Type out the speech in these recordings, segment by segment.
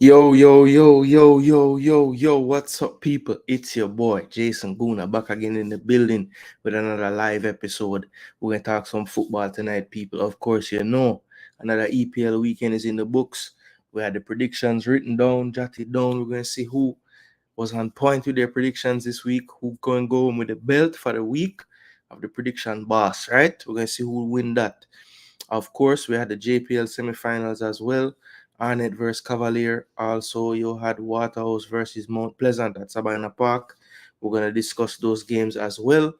Yo, what's up, people? It's your boy, Jason Gooner, back again in the building with another live episode. We're going to talk some football tonight, people. Of course, you know, another EPL weekend is in the books. We had the predictions written down, jotted down. We're going to see who was on point with their predictions this week, who going to go home with the belt for the week of the prediction boss, right? We're going to see who will win that. Of course, we had the JPL Semi Finals as well. Arnett versus Cavalier. Also, you had Waterhouse versus Mount Pleasant at Sabina Park. We're going to discuss those games as well.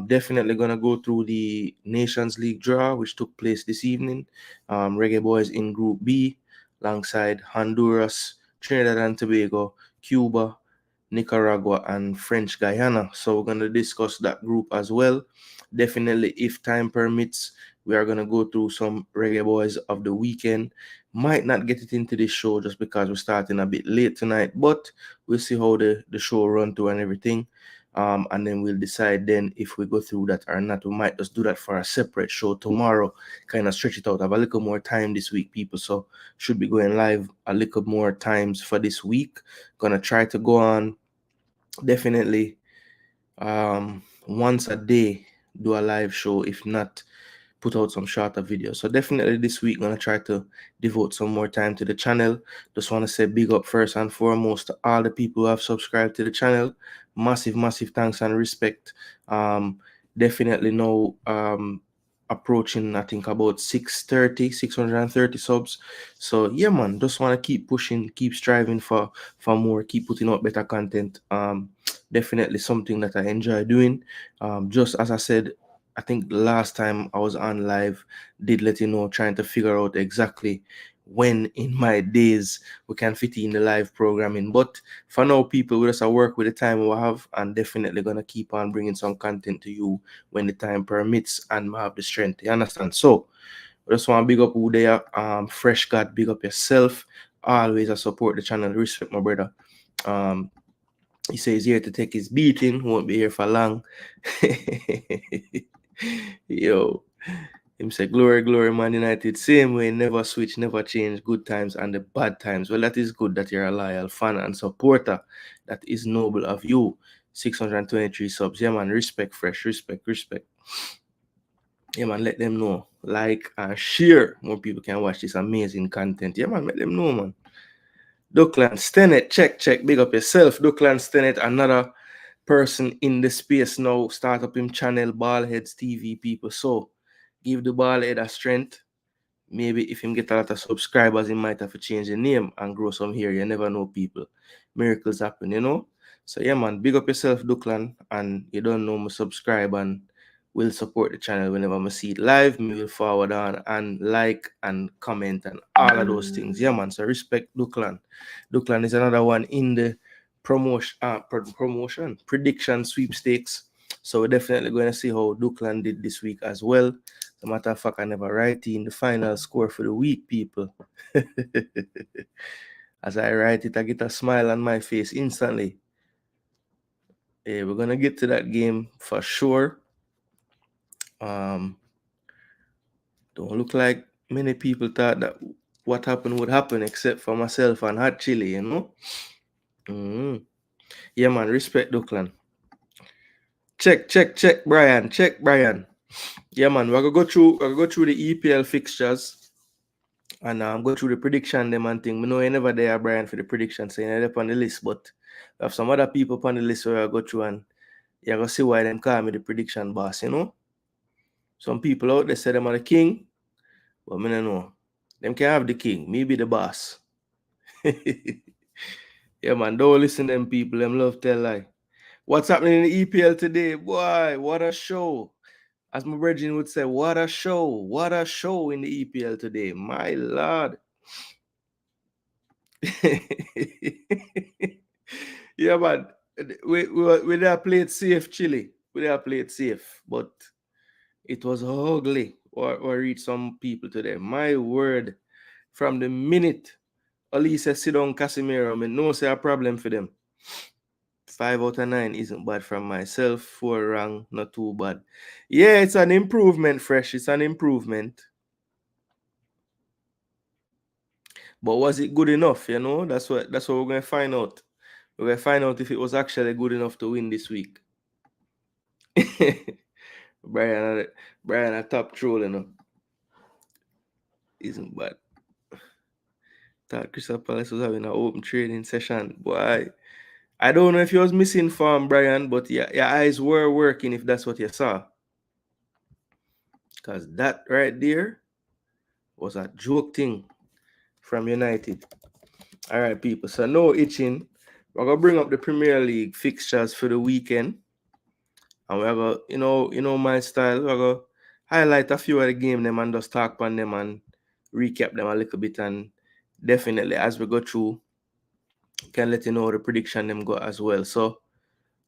Definitely going to go through the Nations League draw, which took place this evening. Reggae Boyz in Group B, alongside Honduras, Trinidad and Tobago, Cuba, Nicaragua, and French Guiana. So we're going to discuss that group as well. Definitely, if time permits, we are going to go through some Reggae Boyz of the weekend. Might not get it into this show just because we're starting a bit late tonight, but we'll see how the show run through and everything. And then we'll decide then if we go through that or not. We might just do that for a separate show tomorrow, kind of stretch it out. Have a little more time this week, people. So should be going live a little more times for this week. Gonna try to go on definitely once a day, do a live show. If not, put out some shorter videos. So definitely this week, gonna try to devote some more time to the channel. Just want to say big up first and foremost to all the people who have subscribed to the channel. Massive thanks and respect. Definitely know approaching, I think, about 630 subs. So yeah, man, just want to keep pushing, keep striving for more, keep putting out better content. Definitely something that I enjoy doing. Just as I said, I think the last time I was on live, did let you know, trying to figure out exactly when in my days we can fit in the live programming. But for now, people, we just work with the time we have, and definitely gonna keep on bringing some content to you when the time permits and have the strength. You understand? So I just want to big up who they are. Fresh God, big up yourself. Always I support the channel. Respect my brother. He says here to take his beating, won't be here for long. Yo, him say, glory, Man United, same way, never switch, never change, good times and the bad times. Well, that is good that you're a loyal fan and supporter. That is noble of you. 623 subs. Yeah, man, respect, Fresh, respect. Yeah, man, let them know. Like and share. More people can watch this amazing content. Yeah, man, let them know, man. Duckland Stennett, check, big up yourself. Duckland Stennett, another person in the space now, start up him channel, Ballheads TV, people. So give the Ballhead a strength. Maybe if him get a lot of subscribers, he might have to change the name and grow some here. You never know, people. Miracles happen, you know. So yeah, man, big up yourself, Duckland, and you don't know me, subscribe and will support the channel whenever I see it live. Me will forward on and like and comment and all of those things. Yeah, man. So respect Duckland. Duckland is another one in the promotion prediction sweepstakes. So we're definitely going to see how Duckland did this week as well. As a matter of fact, I never write in the final score for the week, people. As I write it, I get a smile on my face instantly. Yeah, we're gonna get to that game for sure. Don't look like many people thought that what happened would happen, except for myself and Hot Chili, you know. Yeah, man. Respect Duckland. Check, Brian. Check, Brian. Yeah, man. We're gonna go through the EPL fixtures and go through the prediction them and thing. We know you never there, Brian, for the prediction, so you're up on the list, but we have some other people on the list where I go through and you're gonna see why them call me the prediction boss, you know. Some people out there say them are the king, but me don't know. Them can have the king, me be the boss. Yeah, man, don't listen to them people. Them love tell lie. What's happening in the EPL today? Boy, what a show. As my brethren would say, what a show. What a show in the EPL today. My lord. Yeah, man. We have played safe, Chile. We have played safe, but it was ugly or reach some people today. My word. From the minute Elise sit down Casemiro, I no say a problem for them. 5 out of 9 isn't bad from myself. 4 wrong, not too bad. Yeah, it's an improvement, Fresh. It's an improvement. But was it good enough? You know, that's what we're gonna find out. We're gonna find out if it was actually good enough to win this week. Brian, Brian, a top troll, you know. Isn't bad. Thought Crystal Palace was having an open training session. Boy, I don't know if you was missing form, Brian, but yeah, your eyes were working if that's what you saw. Because that right there was a joke thing from United. All right, people. So no itching. We're gonna bring up the Premier League fixtures for the weekend. And we're gonna, my style, we're gonna highlight a few of the game them and just talk on them and recap them a little bit. And definitely as we go through, can let you know the prediction them go as well. So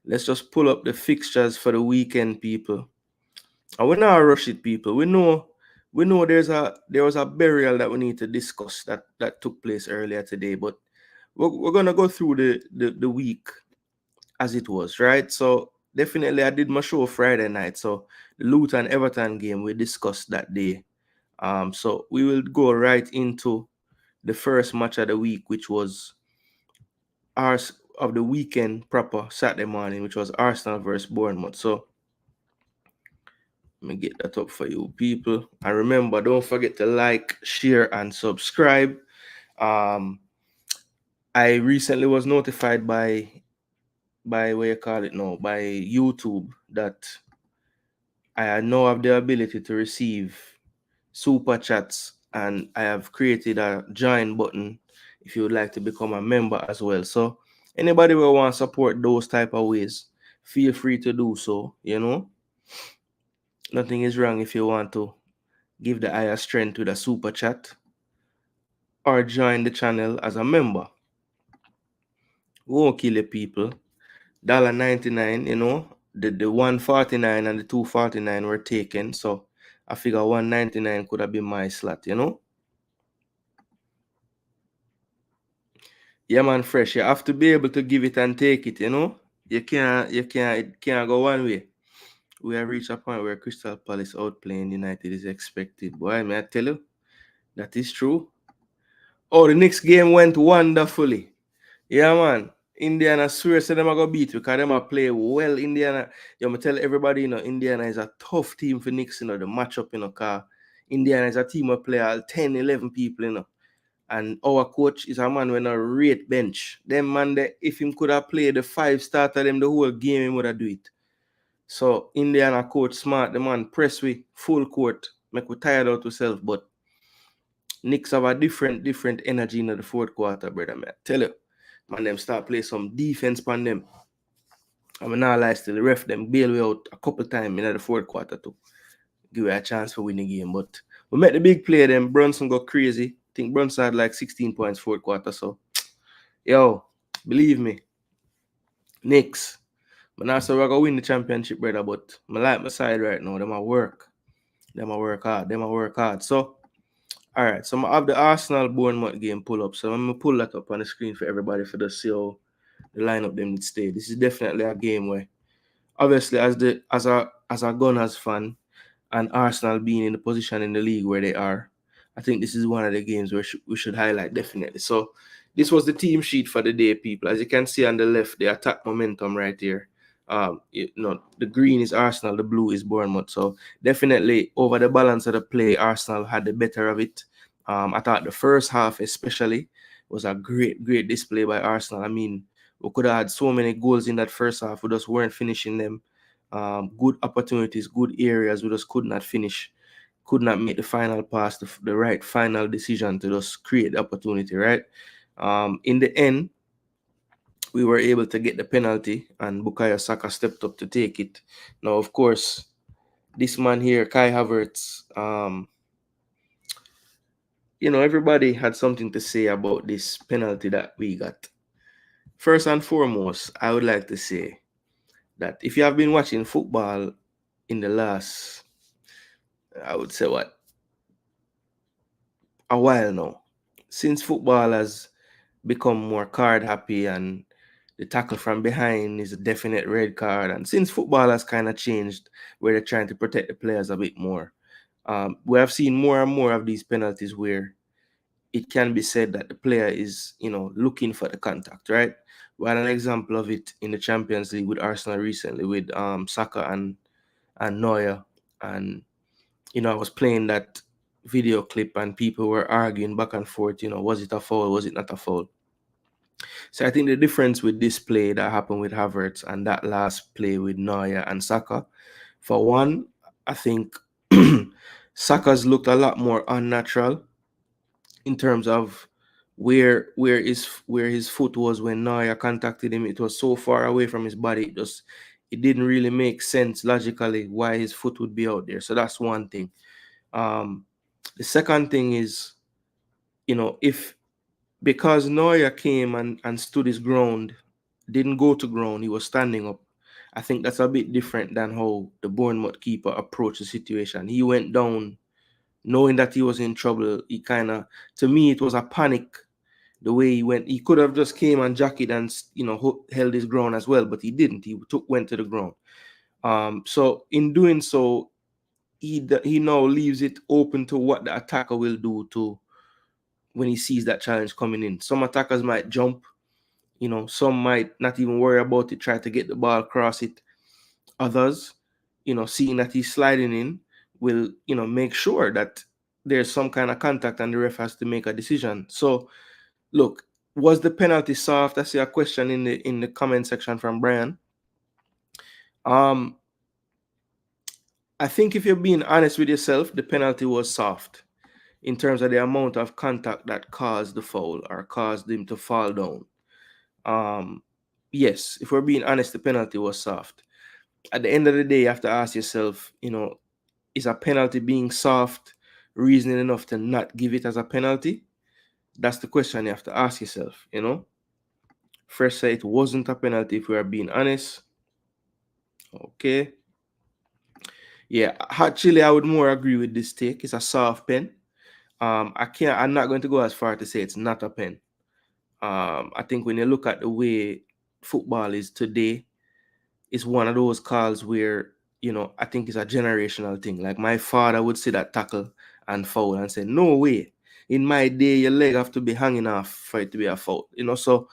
let's just pull up the fixtures for the weekend, people. And we're not rush it, people. We know there was a burial that we need to discuss that took place earlier today, but we're gonna go through the week as it was, right? So definitely I did my show Friday night. So the Luton Everton game we discussed that day. So we will go right into the first match of the week, which was ours of the weekend proper Saturday morning, which was Arsenal versus Bournemouth. So let me get that up for you people. And remember, don't forget to like, share, and subscribe. I recently was notified by what you call it now, by YouTube, that I now have the ability to receive super chats, and I have created a join button if you would like to become a member as well. So anybody who wants to support those type of ways, feel free to do so. Nothing is wrong if you want to give the higher strength with a super chat or join the channel as a member. We won't kill the people. $1.99, the 149 and the 249 were taken, so I figure 199 could have been my slot. Yeah, man, fresh. You have to be able to give it and take it. It can't go one way. We have reached a point where Crystal Palace outplaying United is expected. Boy, may I tell you, that is true. Oh, the next game went wonderfully. Yeah, man. Indiana swear say them are gonna beat because them are play well. Indiana, me tell everybody, Indiana is a tough team for Knicks, the matchup, cause Indiana is a team of play all 10, 11 people, And our coach is a man with a rate bench. Them man, if him could have played the 5 starter them the whole game, he would have do it. So Indiana coach smart, the man press with full court, make we tired out ourselves, but Knicks have a different energy in the fourth quarter, brother, man. Tell you. Man, them start play some defense on them. I mean, now lie still, the ref them bail way out a couple times in the fourth quarter to give you a chance for winning the game. But we met the big play, them Brunson got crazy. I think Brunson had like 16 points fourth quarter. So, yo, believe me, Knicks. But now so we're gonna win the championship, brother. But I like my side right now. Them a work. Them a work hard. So, all right. So I have the Arsenal Bournemouth game pull up. So I'm gonna pull that up on the screen for everybody for the see how the lineup them would stay. This is definitely a game where, obviously, as a Gunners fan and Arsenal being in the position in the league where they are, I think this is one of the games where we should highlight definitely. So this was the team sheet for the day, people. As you can see on the left, the attack momentum right here. The green is Arsenal, the blue is Bournemouth. So definitely over the balance of the play, Arsenal had the better of it. I thought the first half especially was a great display by Arsenal. I mean, we could have had so many goals in that first half. We just weren't finishing them. Good opportunities, good areas. We just could not finish. Could not make the final pass, the right final decision to just create the opportunity, right? In the end, we were able to get the penalty, and Bukayo Saka stepped up to take it. Now, of course, this man here, Kai Havertz, everybody had something to say about this penalty that we got. First and foremost, I would like to say that if you have been watching football in the last, I would say a while now, since football has become more card happy and the tackle from behind is a definite red card, and since football has kind of changed where they're trying to protect the players a bit more, we have seen more and more of these penalties where it can be said that the player is, looking for the contact, right? We had an example of it in the Champions League with Arsenal recently with Saka and Neuer. And, I was playing that video clip and people were arguing back and forth, was it a foul, was it not a foul? So I think the difference with this play that happened with Havertz and that last play with Neuer and Saka, for one, I think Saka's looked a lot more unnatural in terms of where his foot was when Neuer contacted him. It was so far away from his body. It didn't really make sense logically why his foot would be out there. So that's one thing. The second thing is, if because Neuer came and stood his ground, didn't go to ground, he was standing up. I think that's a bit different than how the Bournemouth keeper approached the situation. He went down knowing that he was in trouble. He to me, it was a panic the way he went. He could have just came and jacket and, held his ground as well, but he didn't. He went to the ground. So in doing so, he now leaves it open to what the attacker will do to when he sees that challenge coming in. Some attackers might jump, some might not even worry about it, try to get the ball across it. Others, seeing that he's sliding in, will, make sure that there's some kind of contact and the ref has to make a decision. So, look, was the penalty soft? I see a question in the comment section from Brian. I think if you're being honest with yourself, the penalty was soft in terms of the amount of contact that caused the foul or caused him to fall down. Yes, if we're being honest, the penalty was soft. At the end of the day, you have to ask yourself, is a penalty being soft reasoning enough to not give it as a penalty? That's the question you have to ask yourself, First say it wasn't a penalty if we are being honest. Okay. Yeah, actually, I would more agree with this take. It's a soft pen. I'm not going to go as far to say it's not a pen. I think when you look at the way football is today, it's one of those calls where, I think it's a generational thing. Like my father would see that tackle and foul and say, no way. In my day, your leg have to be hanging off for it to be a foul. So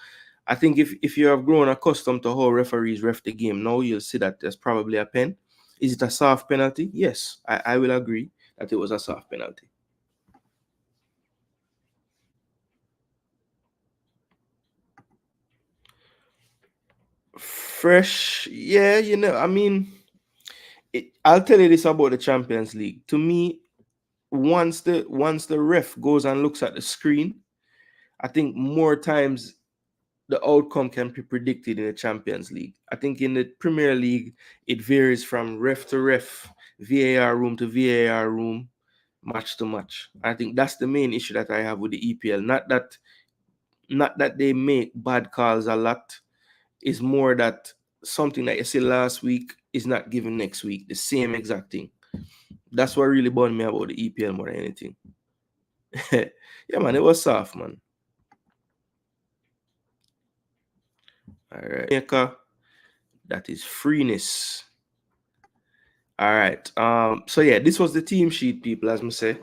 I think if you have grown accustomed to how referees ref the game, now you'll see that there's probably a pen. Is it a soft penalty? Yes, I will agree that it was a soft penalty. Fresh, yeah, I'll tell you this about the Champions League. To me, once the ref goes and looks at the screen, I think more times the outcome can be predicted in the Champions League. I think in the Premier League, it varies from ref to ref, VAR room to VAR room, match to match. I think that's the main issue that I have with the EPL. Not that they make bad calls a lot. It's more that something that you see last week is not given next week. The same exact thing. That's what really burned me about the EPL more than anything. Yeah, man, it was soft, man. All right. Jamaica, that is freeness. All right. So yeah, this was the team sheet, people, as I say.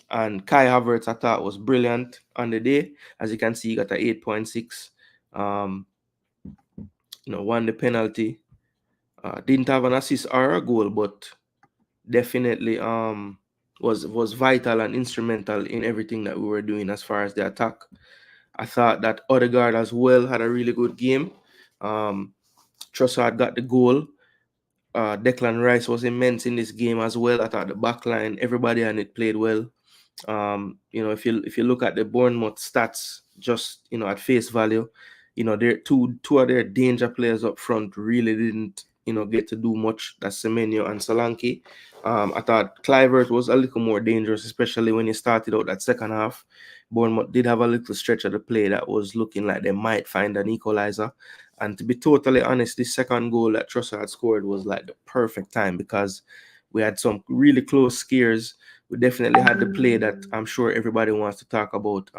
And Kai Havertz, I thought, was brilliant on the day. As you can see, he got a 8.6. Won the penalty. Didn't have an assist or a goal, but definitely was vital and instrumental in everything that we were doing as far as the attack. I thought that Odegaard as well had a really good game. Trossard got the goal. Declan Rice was immense in this game as well. I thought the back line, everybody on it played well. If you look at the Bournemouth stats, just at face value, they're two of their danger players up front really didn't get to do much. That's Semenyo and Solanke. I thought Kluivert was a little more dangerous, especially when he started out that second half. Bournemouth did have a little stretch of the play that was looking like they might find an equalizer. And to be totally honest, this second goal that Trossard scored was like the perfect time because we had some really close scares. We definitely had the play that I'm sure everybody wants to talk about.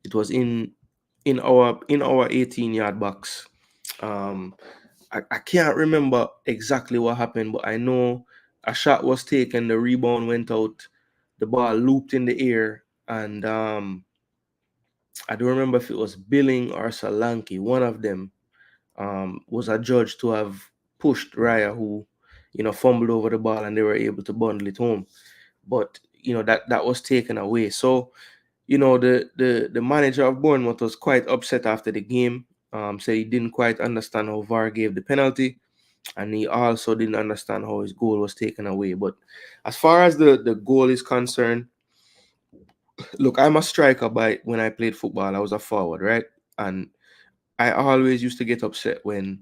It was in our 18-yard box. I can't remember exactly what happened, but I know a shot was taken, the rebound went out, the ball looped in the air, and I don't remember if it was Billing or Solanke. One of them was adjudged to have pushed Raya, who, fumbled over the ball, and they were able to bundle it home. But that was taken away. So the manager of Bournemouth was quite upset after the game. Said he didn't quite understand how VAR gave the penalty, and he also didn't understand how his goal was taken away. But as far as the goal is concerned, look, I'm a striker when I played football. I was a forward, right? And I always used to get upset when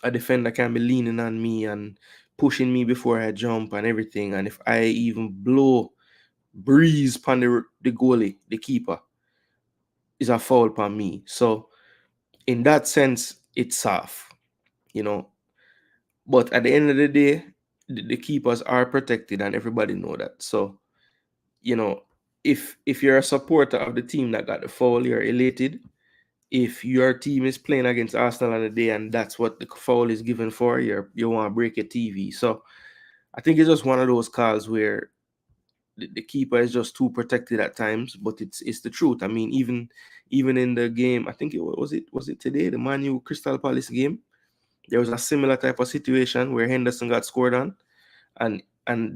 a defender can be leaning on me and pushing me before I jump and everything. And if I even breeze upon the goalie, the keeper, is a foul upon me. So in that sense, it's soft, you know. But at the end of the day, the keepers are protected, and everybody know that. So, if you're a supporter of the team that got the foul, you're elated. If your team is playing against Arsenal on the day and that's what the foul is given for, you want to break your TV. So I think it's just one of those calls where the keeper is just too protected at times, but it's the truth. I mean, even in the game, I think it was today, the Man U Crystal Palace game, there was a similar type of situation where Henderson got scored on, and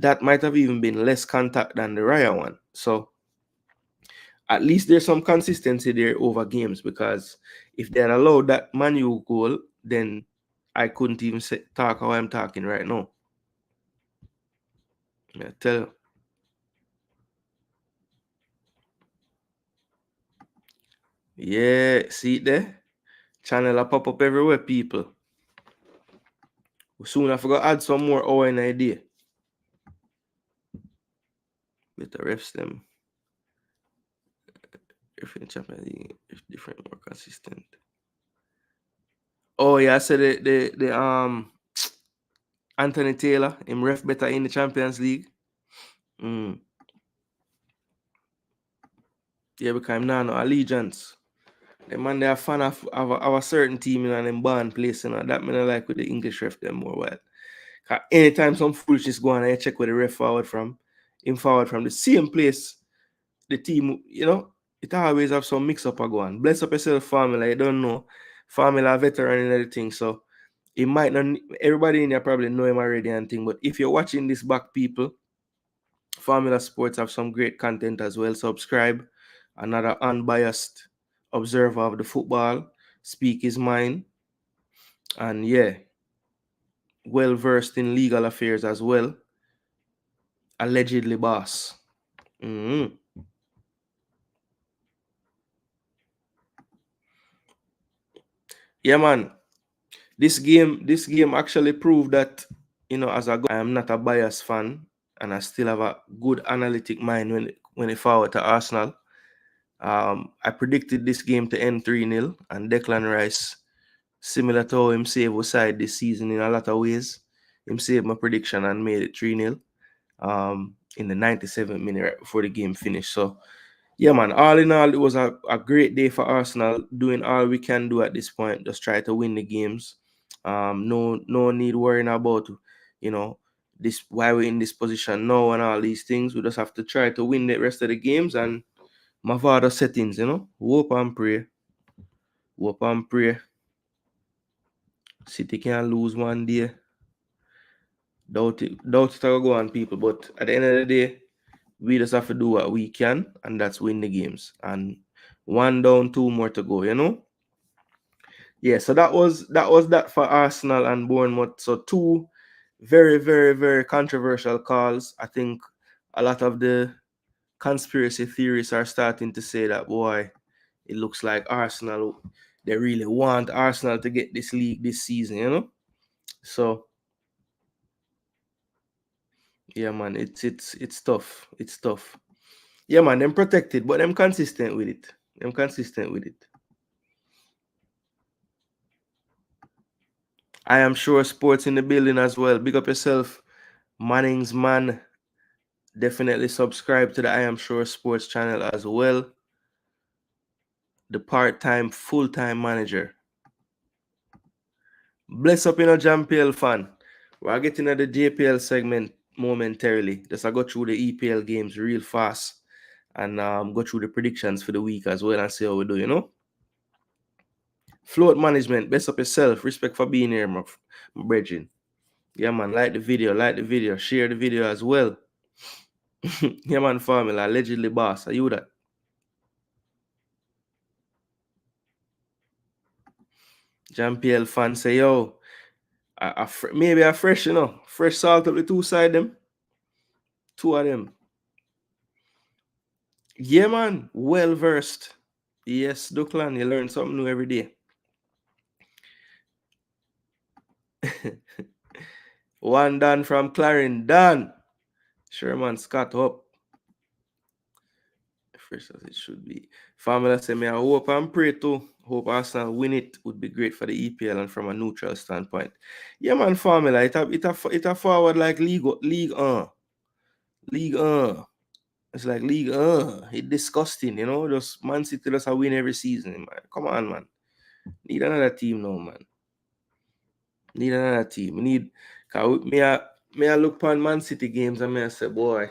that might have even been less contact than the Raya one. So at least there's some consistency there over games, because if they had allowed that Man U goal, then I couldn't even talk how I'm talking right now. I tell you. Yeah, see it there? Channel a pop up everywhere, people. Soon I forgot add some more hour in a day. With the refs them. Different Champions League, different, more consistent. Oh yeah, I said the Anthony Taylor, him ref better in the Champions League. Yeah, because I'm now no allegiance. The man they are fan of a certain team in them born place, that man I like with the English ref them more well. Cause anytime some foolishness go on, I check where the ref forward from. Him forward from the same place. The team, it always have some mix up a go on. Bless up yourself, family. I don't know. Family veteran and everything. So it might not, everybody in there probably know him already and thing. But if you're watching this back, people, Formula Sports have some great content as well. Subscribe. Another unbiased observer of the football. Speak his mind. And yeah, well versed in legal affairs as well. Allegedly boss. Yeah, man. This game actually proved that, as I am not a biased fan, and I still have a good analytic mind when it forward to Arsenal. I predicted this game to end 3-0, and Declan Rice, similar to how him save us side this season in a lot of ways, him saved my prediction and made it 3-0 in the 97th minute right before the game finished. So yeah, man, all in all, it was a great day for Arsenal, doing all we can do at this point, just try to win the games. No need worrying about, this, why we're in this position now and all these things. We just have to try to win the rest of the games and Mavada settings, hope and pray. Hope and pray. City can lose one day. Doubt it will go on, people. But at the end of the day, we just have to do what we can, and that's win the games. And one down, two more to go, Yeah, so that was that for Arsenal and Bournemouth. So two very, very, very controversial calls. I think a lot of the conspiracy theories are starting to say that, boy, it looks like Arsenal, they really want Arsenal to get this league this season, So yeah, man, it's tough. It's tough. Yeah, man, them protected, but them consistent with it. I am sure sports in the building as well. Big up yourself, Manning's man. Definitely subscribe to the I Am Sure Sports channel as well. The part-time, full-time manager. Bless up, JPL fan. We're getting at the JPL segment momentarily. Just I go through the EPL games real fast. and go through the predictions for the week as well and see how we do. Float management, best up yourself. Respect for being here, my brethren. Yeah, man, like the video, share the video as well. Yeah, man, formula, allegedly boss. Are you that? JPL fan say, yo, maybe a fresh, fresh salt up the two side them. Two of them. Yeah, man, well versed. Yes, Duckland, you learn something new every day. One Dan from Clarin. Dan. Sherman Scott up. Fresh as it should be. Family say me I hope and pray too. Hope Arsenal win it. Would be great for the EPL and from a neutral standpoint. Yeah, man, family. It a forward like league. It's like league. It's disgusting, Just Man City just a win every season, man. Come on, man. Need another team now, man. Need another team. Cause me I look upon Man City games and me I say, boy,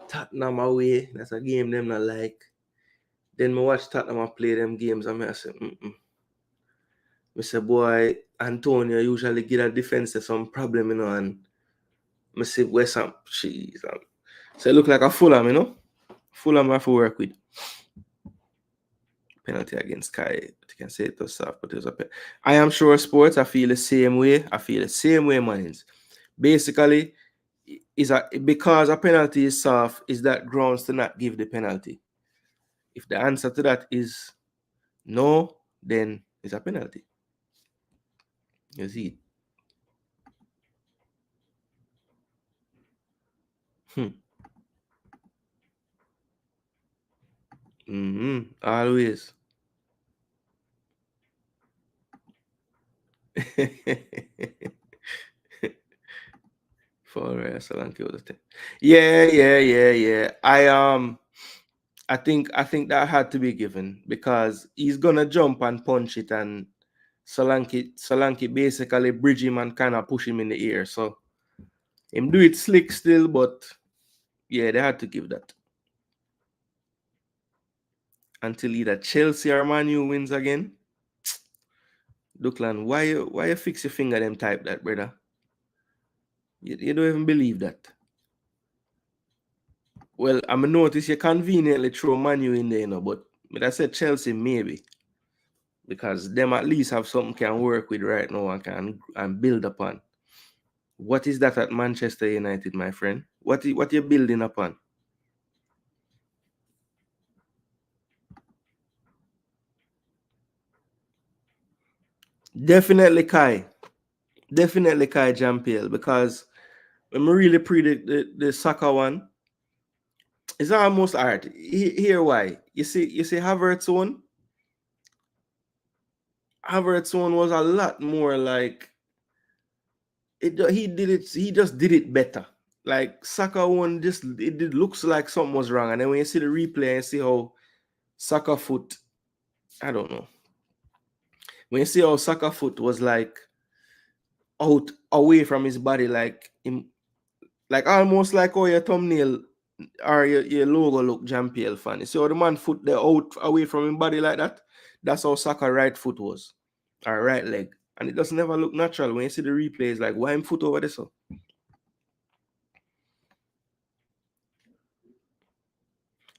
Tottenham away. That's a game them not like. Then me watch Tottenham play them games and me I say, I say, boy, Antonio usually get a defense some problem, and I say West Ham, jeez. So it look like a Fulham, Fulham I have to work with. Penalty against Kai. You can say it was soft, but it was a penalty. I am sure sports, I feel the same way, man. Basically, because a penalty is soft, is that grounds to not give the penalty? If the answer to that is no, then it's a penalty. You see it? Always. For yeah. I think that had to be given because he's gonna jump and punch it, and Solanke basically bridge him and kind of push him in the air. So him do it slick still, but yeah, they had to give that until either Chelsea or Man U wins again. Duckland, why you fix your finger them type that, brother? You don't even believe that. Well, I'm notice you conveniently throw Man U in there, but I said Chelsea maybe. Because them at least have something can work with right now and build upon. What is that at Manchester United, my friend? What you building upon? Definitely Kai JPL, because when we really predict the soccer one, it's almost hard. Here why? You see Havertz one was a lot more like he just did it better. Like Saka one it looks like something was wrong. And then when you see the replay and see how Saka foot, I don't know. When you see how Saka foot was like out away from his body, like him, like almost like how your thumbnail or your logo look JPL fan. You see how the man foot there out away from his body like that? That's how Saka right foot was. Or right leg. And it doesn't never look natural. When you see the replays, like why him foot over there so?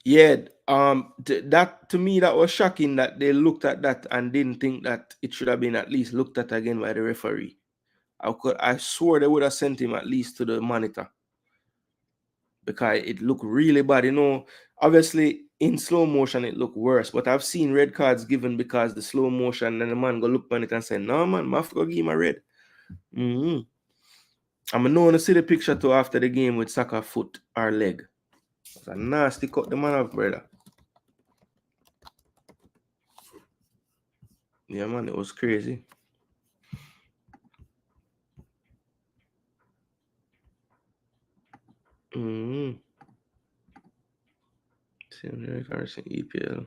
Yeah, that to me that was shocking that they looked at that and didn't think that it should have been at least looked at again by the referee. I swore they would have sent him at least to the monitor because it looked really bad. Obviously in slow motion it looked worse, but I've seen red cards given because the slow motion and the man go look on it and say, "No man, I have to go give him a red." I'm going to see the picture too after the game with Saka foot or leg. It's a nasty cut the man up, brother. Yeah, man, it was crazy. EPL.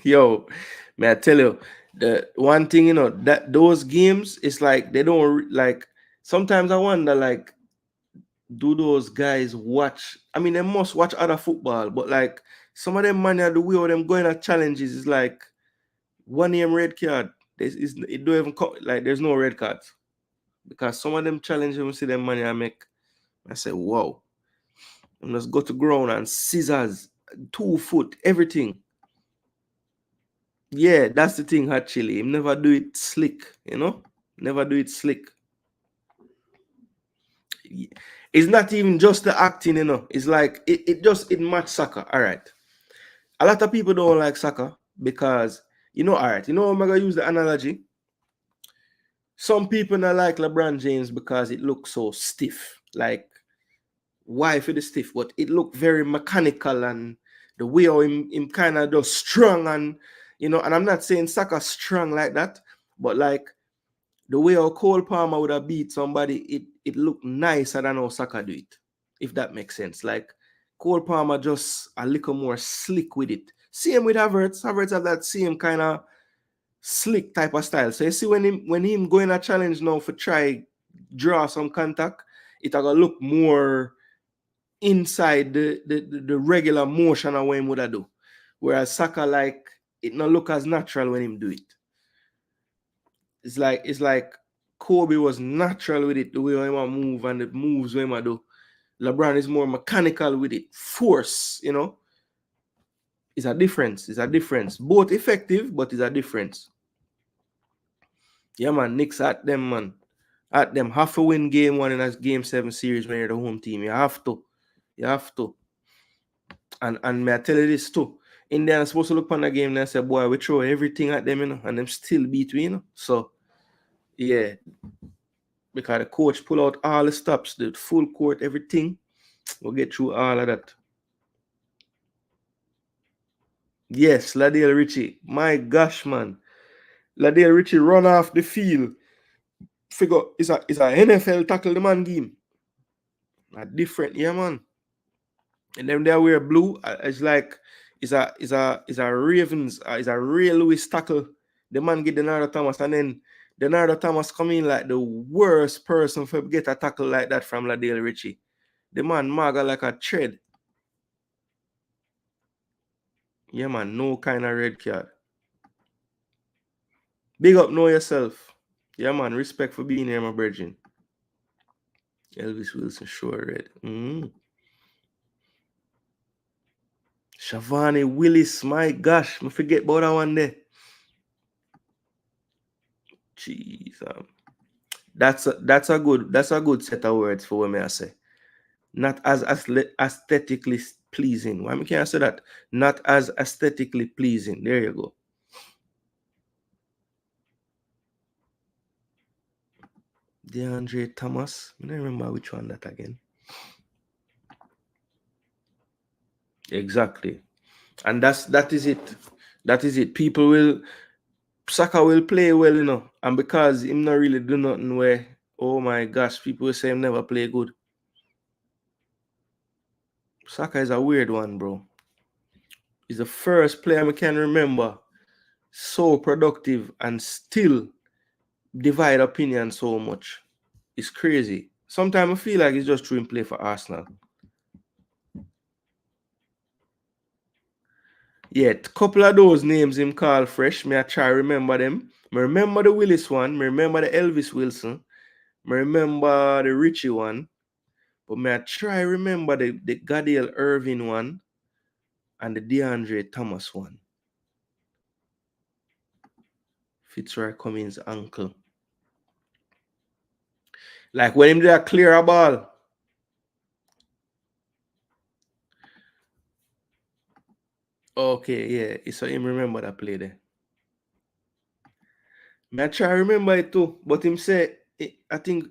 Yo, may I tell you, the one thing, that those games, it's like they don't like. Sometimes I wonder, like, do those guys watch? I mean, they must watch other football, but like some of them man, the way of them going at challenges is like 1 AM red card. It don't even like there's no red cards because some of them challenges we see them money I make. I say, wow, I must go to ground and scissors, 2 foot, everything. Yeah, that's the thing, actually. Him never do it slick, you know? Never do it slick. It's not even just the acting, you know. It's like it match soccer. All right. A lot of people don't like soccer because all right, I'm gonna use the analogy. Some people not like LeBron James because it looks so stiff. Like, why for the stiff? But it looked very mechanical and the way how him kind of just strong and and I'm not saying soccer strong like that, but like the way how Cole Palmer would have beat somebody, it looked nicer than how soccer do it, if that makes sense. Like Cole Palmer just a little more slick with it. Same with Havertz. Havertz have that same kind of slick type of style. So you see when him going a challenge now for try draw some contact, it gonna look more inside the regular motion of what him would have do. Whereas soccer, like, it not look as natural when him do it. It's like Kobe was natural with it, the way him move and the moves him do. LeBron is more mechanical with it, force, It's a difference. It's a difference. Both effective, but it's a difference. Yeah, man. Knicks at them, man. At them. Have to win game 1 in a game 7 series when you're the home team. You have to. You have to. And may I tell you this too. Indiana supposed to look on the game and say, boy, we throw everything at them, and them still beat we, So, yeah. Because the coach pull out all the stops, the full court, everything. We'll get through all of that. Yes, Ladale Richie. My gosh, man. Ladale Richie run off the field. Figure it's a NFL tackle the man game. A different, yeah, man. And then they wear blue. It's like it's a Ravens. It's a Ray Lewis tackle. The man get Denardo Thomas, and then Denardo Thomas come in like the worst person for get a tackle like that from Ladale Richie. The man maga like a thread. Yeah, man, no kind of red card. Big up, know yourself. Yeah, man, respect for being here, my virgin. Elvis Wilson, sure red. Shavani Willis, my gosh, I forget about that one there. Jeez, that's a good set of words for what may I say. Not as aesthetically pleasing. Why can't I say that? Not as aesthetically pleasing. There you go. DeAndre Thomas. I don't remember which one that again. Exactly. And that is it. That is it. Soccer will play well, and because him not really do nothing where, oh my gosh, people will say him never play good. Soccer is a weird one, bro. He's the first player I can remember so productive and still divide opinion so much. It's crazy. Sometimes I feel like it's just true in play for Arsenal. Yeah, a couple of those names him call fresh. Me I try remember them. Me remember the Willis one. Me remember the Elvis Wilson. Me remember the Richie one. But me I try remember the Gadiel Irving one and the DeAndre Thomas one. Fitzroy Cummings' uncle. Like when him did a clear a ball. Okay, yeah. So him remember that play there. Me I try remember it too. But him say, I think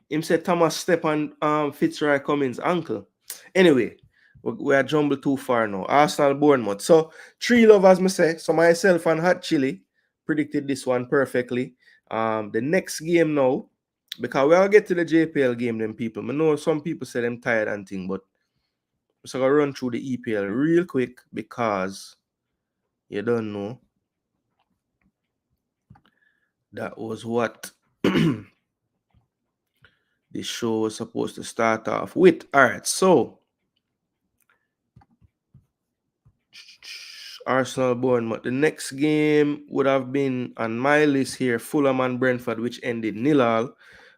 him said Thomas step on Fitzroy Cummings' ankle. Anyway, we are jumbled too far now. Arsenal Bournemouth. So 3 lovers, me say. So myself and Hot Chili predicted this one perfectly. The next game now, because we'll get to the JPL game, them people. I know some people say them tired and thing, but so I'll run through the EPL real quick because you don't know. That was what this show was supposed to start off with. All right, so Arsenal Bournemouth. The next game would have been on my list here, Fulham and Brentford, which ended 0-0.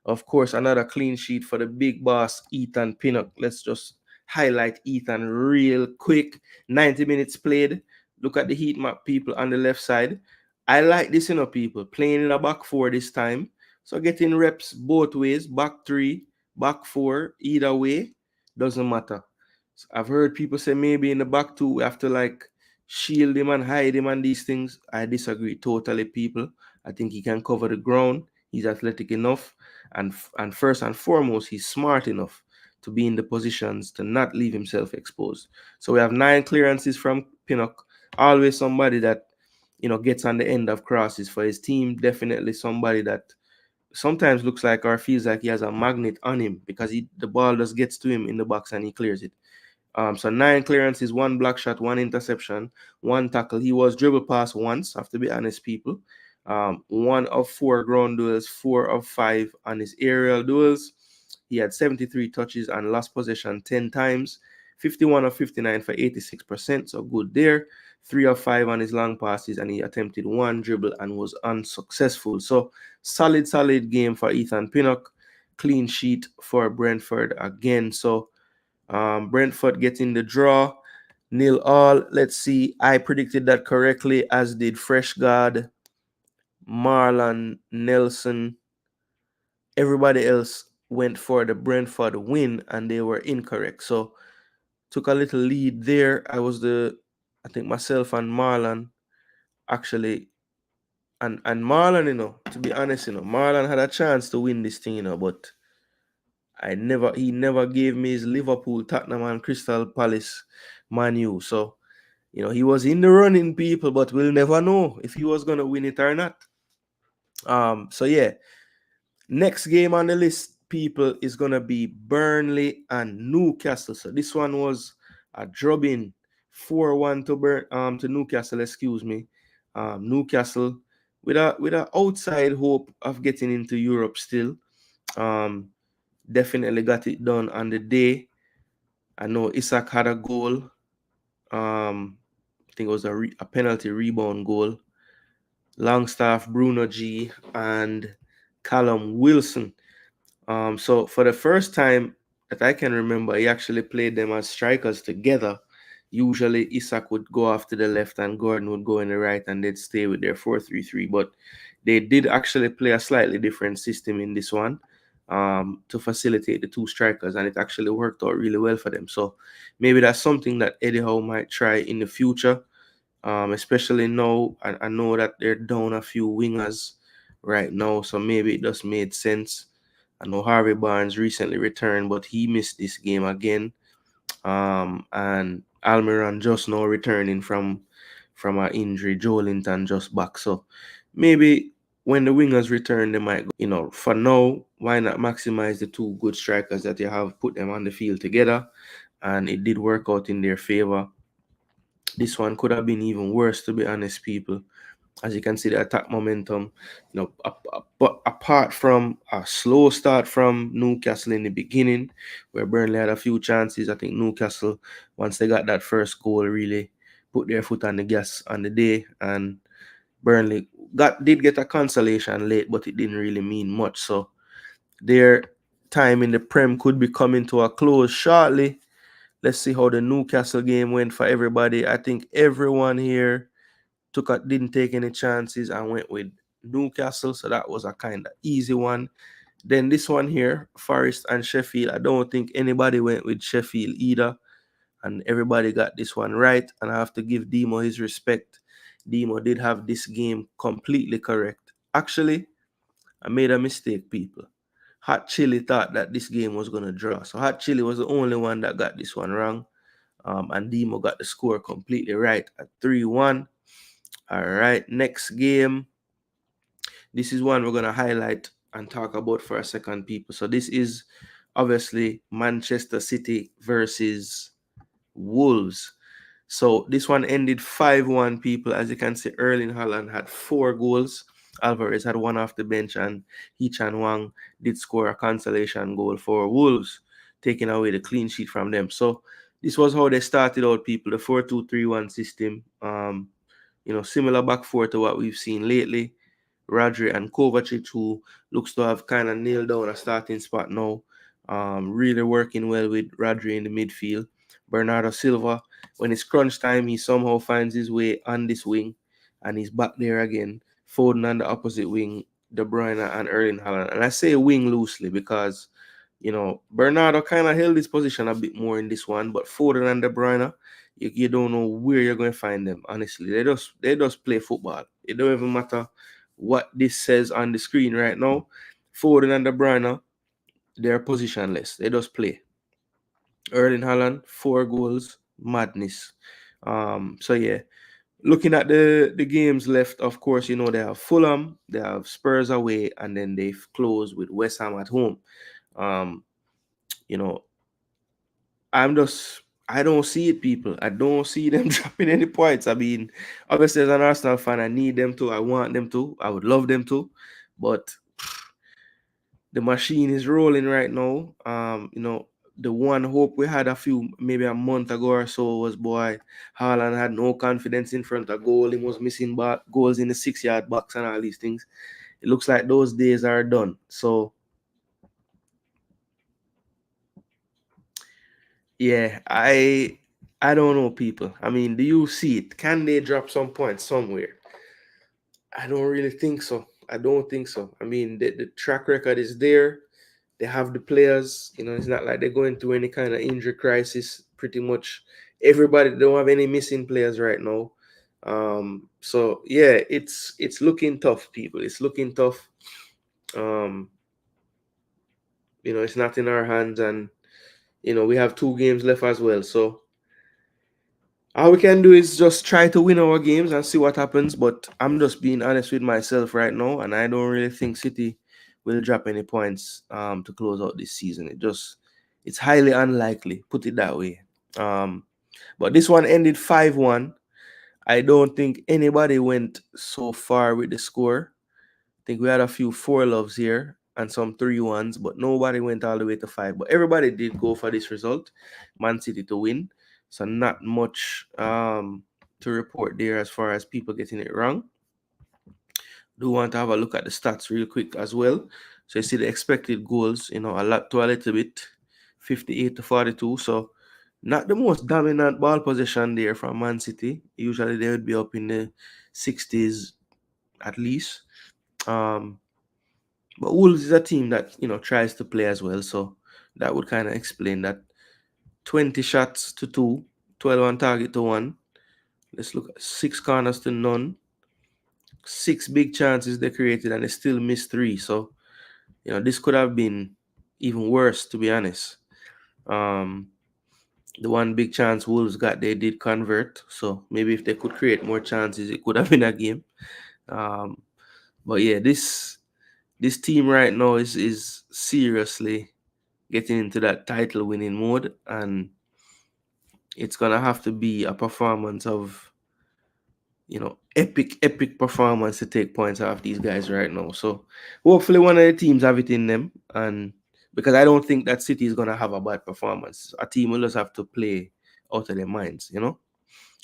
Of course, another clean sheet for the big boss, Ethan Pinnock. Let's just highlight Ethan real quick. 90 minutes played. Look at the heat map, people, on the left side. I like this, people, playing in a back four this time. So getting reps both ways, back three, back four, either way, doesn't matter. I've heard people say maybe in the back two, we have to like shield him and hide him and these things. I disagree totally, people. I think he can cover the ground. He's athletic enough. And first and foremost, he's smart enough to be in the positions to not leave himself exposed. So we have 9 clearances from Pinnock. Always somebody that, gets on the end of crosses for his team. Definitely somebody that sometimes looks like or feels like he has a magnet on him because the ball just gets to him in the box and he clears it. So 9 clearances, 1 block shot, 1 interception, 1 tackle. He was dribble pass once, have to be honest, people. 1 of 4 ground duels, 4 of 5 on his aerial duels. He had 73 touches and lost possession 10 times. 51 of 59 for 86%, so good there. 3 of 5 on his long passes, and he attempted 1 dribble and was unsuccessful. So solid game for Ethan Pinnock. Clean sheet for Brentford again. So Brentford getting the draw, 0-0. Let's see. I predicted that correctly, as did Fresh God, Marlon, Nelson. Everybody else went for the Brentford win, and they were incorrect. So took a little lead there. I think myself and Marlon actually, and Marlon, to be honest, Marlon had a chance to win this thing, but he never gave me his Liverpool, Tottenham, and Crystal Palace, Man U. So, he was in the running, people, but we'll never know if he was gonna win it or not. So yeah, next game on the list, people, is gonna be Burnley and Newcastle. So this one was a drubbing, 4-1 to Newcastle. Excuse me, Newcastle with a outside hope of getting into Europe still. Definitely got it done on the day. I know Isak had a goal. I think it was a penalty rebound goal. Longstaff, Bruno G, and Callum Wilson. So for the first time that I can remember, he actually played them as strikers together. Usually Isak would go off to the left and Gordon would go in the right, and they'd stay with their 4-3-3. But they did actually play a slightly different system in this one to facilitate the 2 strikers, and it actually worked out really well for them. So maybe that's something that Eddie Howe might try in the future, especially now. I know that they're down a few wingers right now, so maybe it just made sense. I know Harvey Barnes recently returned, but he missed this game again. And Almiron just now returning from an injury. Joe Linton just back. So maybe when the wingers return, they might go. For now, why not maximize the 2 good strikers that you have, put them on the field together, and it did work out in their favor. This one could have been even worse, to be honest, people. As you can see, the attack momentum, but apart from a slow start from Newcastle in the beginning, where Burnley had a few chances, I think Newcastle, once they got that first goal, really put their foot on the gas on the day, and Burnley did get a consolation late, but it didn't really mean much. So their time in the Prem could be coming to a close shortly. Let's see how the Newcastle game went for everybody. I think everyone here didn't take any chances and went with Newcastle, so that was a kind of easy one. Then this one here, Forest and Sheffield, I don't think anybody went with Sheffield either, and everybody got this one right, and I have to give Demo his respect. Demo did have this game completely correct. Actually, I made a mistake, people. Hot Chili thought that this game was going to draw, so Hot Chili was the only one that got this one wrong, and Demo got the score completely right at 3-1. All right, next game. This is one we're going to highlight and talk about for a second, people. So this is obviously Manchester City versus Wolves. So this one ended 5-1, people. As you can see, Erling Haaland had 4 goals. Alvarez had one off the bench, and Hee-Chan Wang did score a consolation goal for Wolves, taking away the clean sheet from them. So this was how they started out, people. The 4-2-3-1 system. Similar back four to what we've seen lately. Rodri and Kovacic, who looks to have kind of nailed down a starting spot now. Really working well with Rodri in the midfield. Bernardo Silva, when it's crunch time, he somehow finds his way on this wing, and he's back there again. Foden on the opposite wing, De Bruyne and Erling Haaland. And I say wing loosely because, Bernardo kind of held his position a bit more in this one, but Foden and De Bruyne, you don't know where you're going to find them, honestly. They just play football. It don't even matter what this says on the screen right now. Foden and De Bruyne, they're positionless. They just play. Erling Haaland, 4 goals, madness. So yeah, looking at the games left, of course, they have Fulham, they have Spurs away, and then they've closed with West Ham at home. You know, I don't see it, people. I don't see them dropping any points. I mean, obviously, as an Arsenal fan, I need them to. I want them to. I would love them to. But the machine is rolling right now. The one hope we had maybe a month ago or so was, boy, Haaland had no confidence in front of goal. He was missing goals in the 6-yard box and all these things. It looks like those days are done. So, yeah, I don't know, people. I mean, do you see it? Can they drop some points somewhere? I don't really think so. I don't think so. I mean, the track record is there. They have the players. It's not like they're going through any kind of injury crisis. Pretty much everybody don't have any missing players right now. So yeah, it's looking tough, people. It's looking tough. It's not in our hands, and we have 2 games left as well. So all we can do is just try to win our games and see what happens. But I'm just being honest with myself right now, and I don't really think City will drop any points to close out this season. It's highly unlikely, put it that way. But this one ended 5-1. I don't think anybody went so far with the score. I think we had a few 4 loves here and some 3-1s, but nobody went all the way to 5. But everybody did go for this result, Man City to win. So not much to report there as far as people getting it wrong. Do want to have a look at the stats real quick as well. So you see the expected goals, a lot to a little bit, 58-42. So not the most dominant ball possession there from Man City. Usually they would be up in the 60s at least. But Wolves is a team that tries to play as well. So that would kind of explain that. 20 shots to 2, 12 on target to 1. Let's look at 6 corners to none. 6 big chances they created and they still missed 3. So, this could have been even worse, to be honest. The one big chance Wolves got, they did convert. So maybe if they could create more chances, it could have been a game. But yeah, this team right now is seriously getting into that title winning mode, and it's gonna have to be a performance of epic performance to take points off these guys right now. So hopefully one of the teams have it in them, and because I don't think that City is gonna have a bad performance. A team will just have to play out of their minds,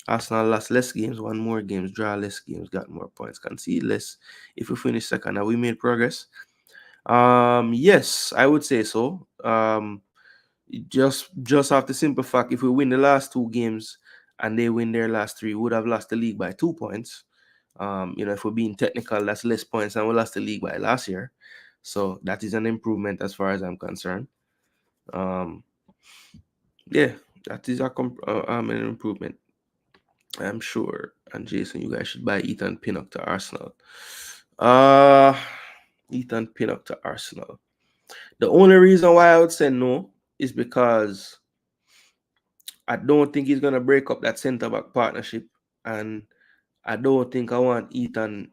Arsenal lost less games, won more games, draw less games, got more points, concede less. If we finish second, have we made progress? Yes, I would say so. Just off the simple fact, if we win the last 2 games and they win their last 3, we would have lost the league by 2 points. If we're being technical, that's less points than we lost the league by last year. So that is an improvement as far as I'm concerned. Yeah, that is an improvement, I'm sure. And Jason, you guys should buy Ethan Pinnock to Arsenal. Ethan Pinnock to Arsenal. The only reason why I would say no is because I don't think he's gonna break up that centre back partnership, and I don't think I want Ethan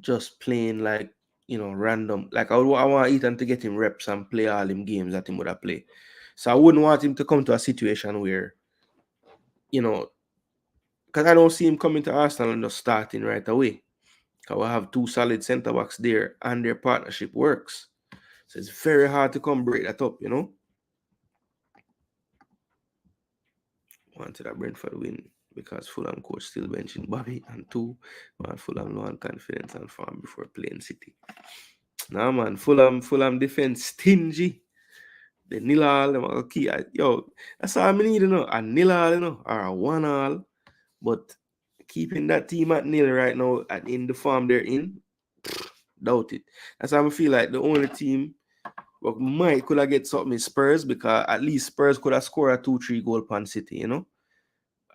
just playing like random. Like I want Ethan to get him reps and play all him games that he would have played. So I wouldn't want him to come to a situation where because I don't see him coming to Arsenal and just starting right away. Because we have two solid centre backs there and their partnership works. So it's very hard to come break that up, you know. Wanted a Brentford win because Fulham coach still benching Bobby, and two, man, Fulham low on confidence and form before playing City. Nah, man, Fulham defense stingy. The nil all, them are key. Yo, that's all I need to know. A nil all, you know, or a 1-1. But keeping that team at nil right now and in the form they're in, doubt it. That's how I feel like the only team what might could have get something is Spurs, because at least Spurs could have scored a 2-3 goal pan City, you know.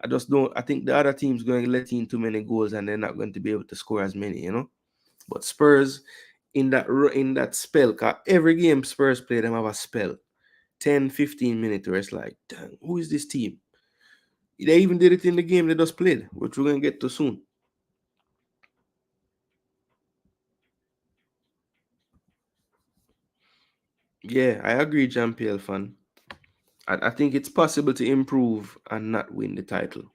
I just don't. I think the other team's going to let in too many goals and they're not going to be able to score as many, you know. But Spurs in that spell, cause every game Spurs play, them have a spell, 10-15 minutes where it's like, dang, who is this team? They even did it in the game they just played, which we're gonna get to soon. Yeah, I agree, JPL fan. I think it's possible to improve and not win the title.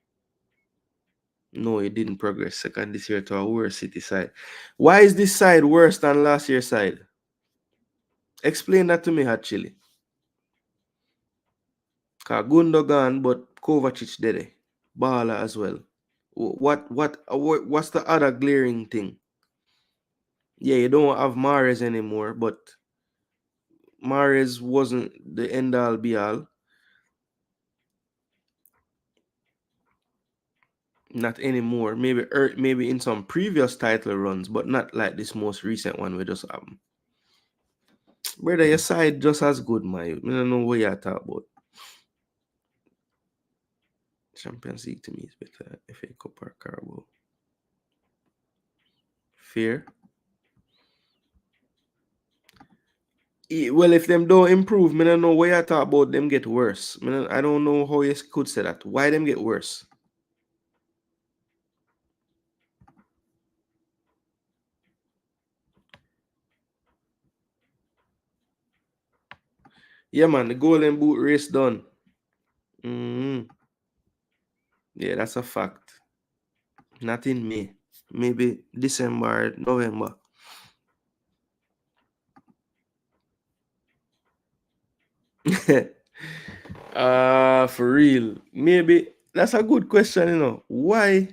No, it didn't progress second this year to a worse City side. Why is this side worse than last year's side? Explain that to me, actually. Because Gundogan, but Kovacic did it. Bala as well. What's the other glaring thing? Yeah, you don't have Mahrez anymore, but Mahrez wasn't the end all be all. Not anymore. Maybe in some previous title runs, but not like this most recent one we just have. Brother, your side just as good, my youth. I don't know what you're talking about. Champions League to me is better. FA Cup or Carabao. Fair. Well, if them don't improve, I don't know what you talk about. Them get worse. I don't know how you could say that. Why them get worse? Yeah, man, the golden boot race done. Yeah, that's a fact. Not in May. Maybe December, November. For real. Maybe that's a good question, you know. Why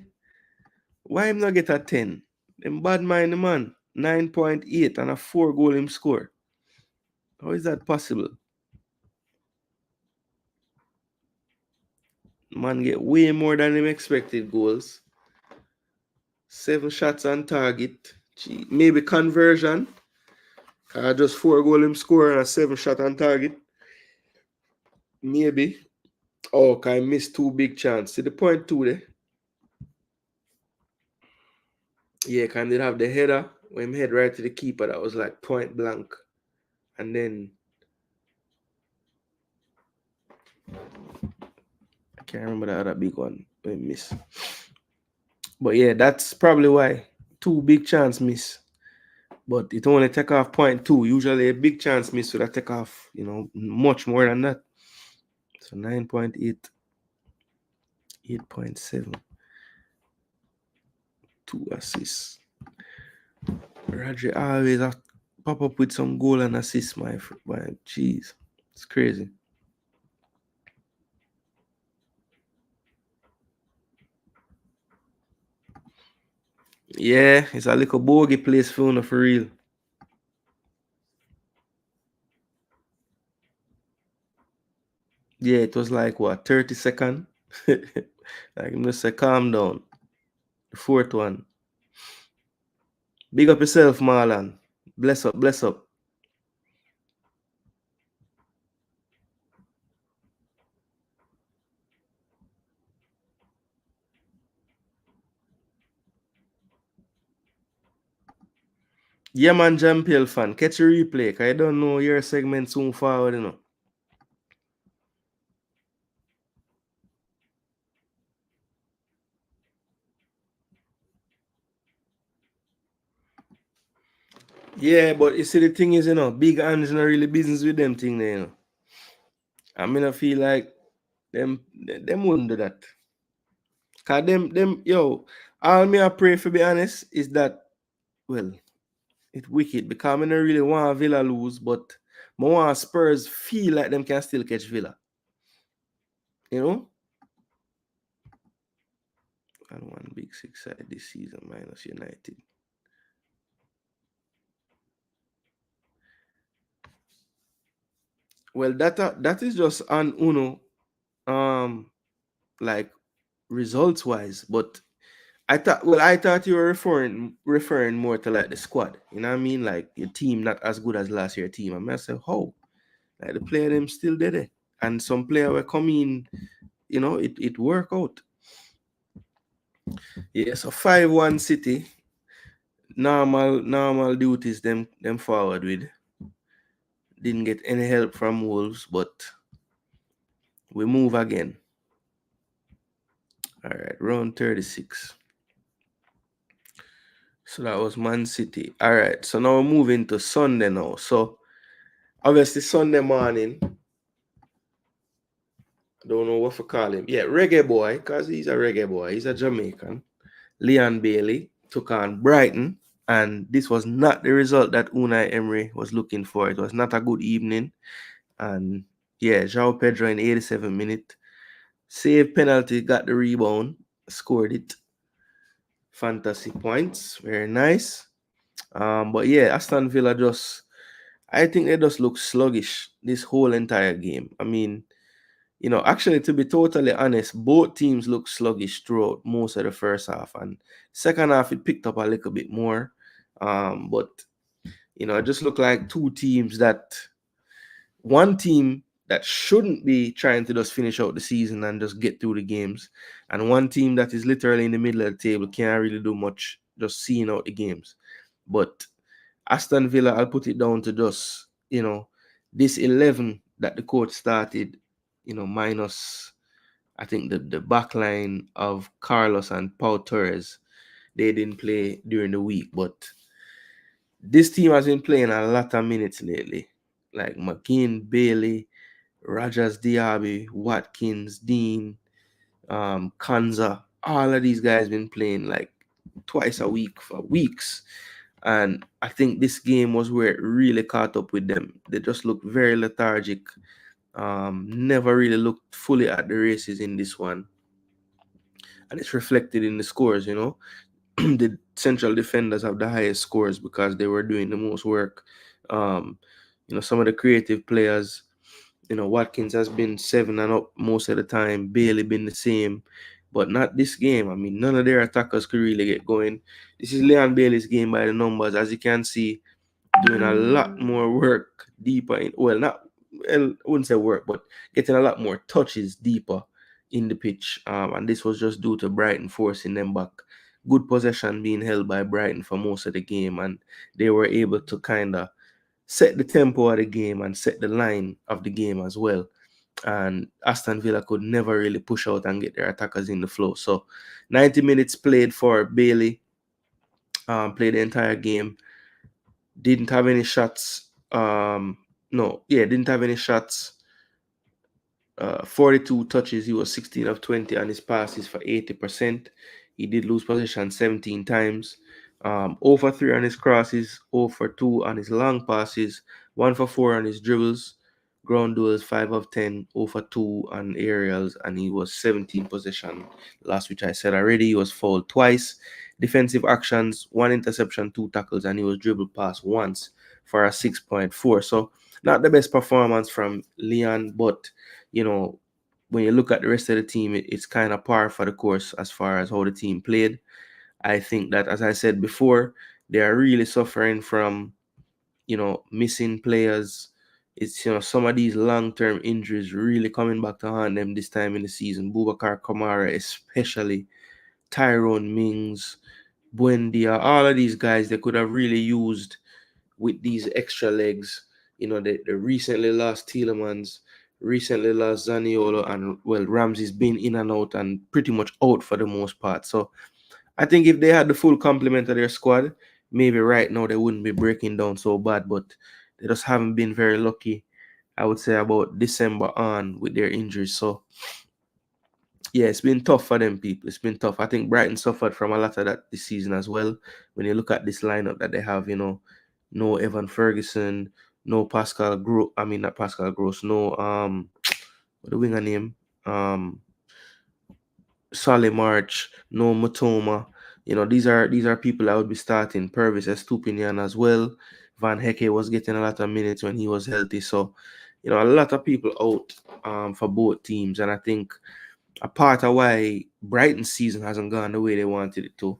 him not get a 10? Them bad mind the man. 9.8 and a 4 goal him score. How is that possible? Man get way more than him expected goals. 7 shots on target. Gee, maybe conversion. Just 4 goal him score and a 7 shot on target. Maybe. Oh, I missed 2 big chances. See the point 2 there? Yeah, can did have the header when him head right to the keeper that was like point blank. And then I can't remember the other big one we miss. But yeah, that's probably why 2 big chance miss. But it only take off point 2. Usually a big chance miss would have take off, you know, much more than that. So 9.8, 8.7, 2 assists. Roger always pop up with some goal and assist, my jeez. It's crazy. Yeah, it's a little bogey place for real. Yeah, it was like what, 30 seconds? Like I'm just say calm down. The fourth one. Big up yourself, Marlon. Bless up, bless up. Yeah, man, JPL fan. Catch a replay, because I don't know your segment soon forward, you know. Yeah, but you see, the thing is, you know, big hands not really business with them thing there, you know. I mean, I feel like them wouldn't do that. Cause them, yo, all me I pray, for be honest, is that well, it wicked because I don't really want Villa lose, but I want Spurs feel like them can still catch Villa. You know? And one big 6 side this season minus United. Well, that is just on Uno, like results wise, but I thought you were referring more to like the squad. You know what I mean? Like your team not as good as last year team. I mean, I said, how? Like the player them still did it. And some player were coming, you know, it work out. Yeah, so 5-1 City. Normal duties them forward with. Didn't get any help from Wolves, but we move again. All right, round 36. So that was Man City. All right, so now we're moving to Sunday now. So obviously Sunday morning, I don't know what to call him. Yeah, Reggae Boy, because he's a Reggae Boy. He's a Jamaican. Leon Bailey took on Brighton, and this was not the result that Unai Emery was looking for. It was not a good evening. And yeah, João Pedro in 87 minute. Save penalty, got the rebound, scored it. Fantasy points, very nice. But yeah, Aston Villa I think they just look sluggish this whole entire game. I mean, you know, actually, to be totally honest, both teams look sluggish throughout most of the first half, and second half it picked up a little bit more. But you know, it just looked like one team that shouldn't be trying to just finish out the season and just get through the games, and one team that is literally in the middle of the table can't really do much, just seeing out the games. But Aston Villa, I'll put it down to just, you know, this 11 that the coach started, you know, minus, I think, the back line of Carlos and Pau Torres. They didn't play during the week, but this team has been playing a lot of minutes lately. Like McGinn, Bailey, Rogers Diaby, Watkins, Dean, Kanza. All of these guys been playing like twice a week for weeks. And I think this game was where it really caught up with them. They just looked very lethargic. Never really looked fully at the races in this one. And it's reflected in the scores, you know. The central defenders have the highest scores because they were doing the most work. You know, some of the creative players, you know, Watkins has been 7 and up most of the time. Bailey been the same, but not this game. I mean, none of their attackers could really get going. This is Leon Bailey's game by the numbers. As you can see, doing a lot more work deeper in, I wouldn't say work, but getting a lot more touches deeper in the pitch. And this was just due to Brighton forcing them back. Good possession being held by Brighton for most of the game, and they were able to kind of set the tempo of the game and set the line of the game as well. And Aston Villa could never really push out and get their attackers in the flow. So 90 minutes played for Bailey, played the entire game. Didn't have any shots. Didn't have any shots. 42 touches. He was 16 of 20 on his passes for 80%. He did lose possession 17 times. 0 for 3 on his crosses, 0 for 2 on his long passes, 1 for 4 on his dribbles, ground duels 5 of 10, 0 for 2 on aerials, and he was 17 possession. Last, which I said already, he was fouled twice. Defensive actions, 1 interception, 2 tackles, and he was dribbled past once for a 6.4. So not the best performance from Leon, but you know, when you look at the rest of the team, it's kind of par for the course as far as how the team played. I think that, as I said before, they are really suffering from, you know, missing players. It's, you know, some of these long-term injuries really coming back to haunt them this time in the season. Boubacar Kamara especially, Tyrone Mings, Buendia, all of these guys they could have really used with these extra legs. You know, they recently lost Tielemans, recently lost Zaniolo, and, well, Ramsey's been in and out and pretty much out for the most part. So I think if they had the full complement of their squad, maybe right now they wouldn't be breaking down so bad, but they just haven't been very lucky, I would say, about December on with their injuries. So Yeah, it's been tough for them people. It's been tough. I think Brighton suffered from a lot of that this season as well. When you look at this lineup that they have, no Evan Ferguson, no Pascal Gross. I mean, not Pascal Gross. No what the winger name? Solly March, no Matoma. These are people that would be starting. Purvis Estupinian as well. Van Hecke was getting a lot of minutes when he was healthy. So, a lot of people out for both teams. And I think a part of why Brighton's season hasn't gone the way they wanted it to.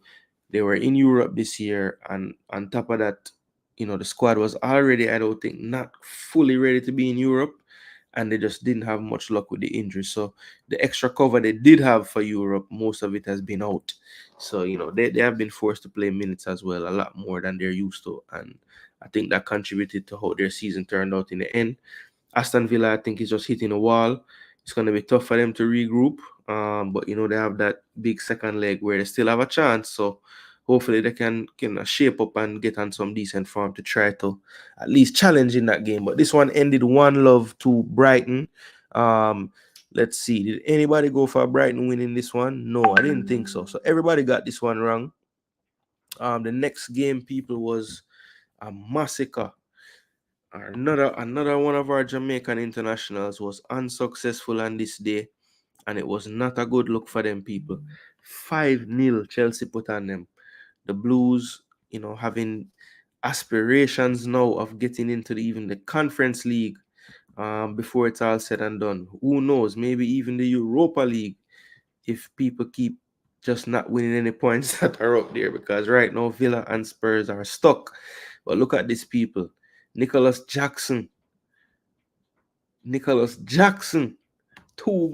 They were in Europe this year, and on top of that, the squad was already, I don't think, not fully ready to be in Europe, and they just didn't have much luck with the injuries. So the extra cover they did have for Europe, most of it has been out. So, they have been forced to play minutes as well, a lot more than they're used to. And I think that contributed to how their season turned out in the end. Aston Villa, I think, is just hitting a wall. It's going to be tough for them to regroup. But they have that big second leg where they still have a chance. So hopefully they can shape up and get on some decent form to try to at least challenge in that game. But this one ended 1-0 to Brighton. Let's see. Did anybody go for Brighton winning this one? No, I didn't think so. So everybody got this one wrong. The next game, people, was a massacre. Another one of our Jamaican internationals was unsuccessful on this day, and it was not a good look for them people. 5-0 Chelsea put on them. The Blues, having aspirations now of getting into even the Conference League before it's all said and done. Who knows? Maybe even the Europa League if people keep just not winning any points that are up there, because right now Villa and Spurs are stuck. But look at these people. Nicholas Jackson, 2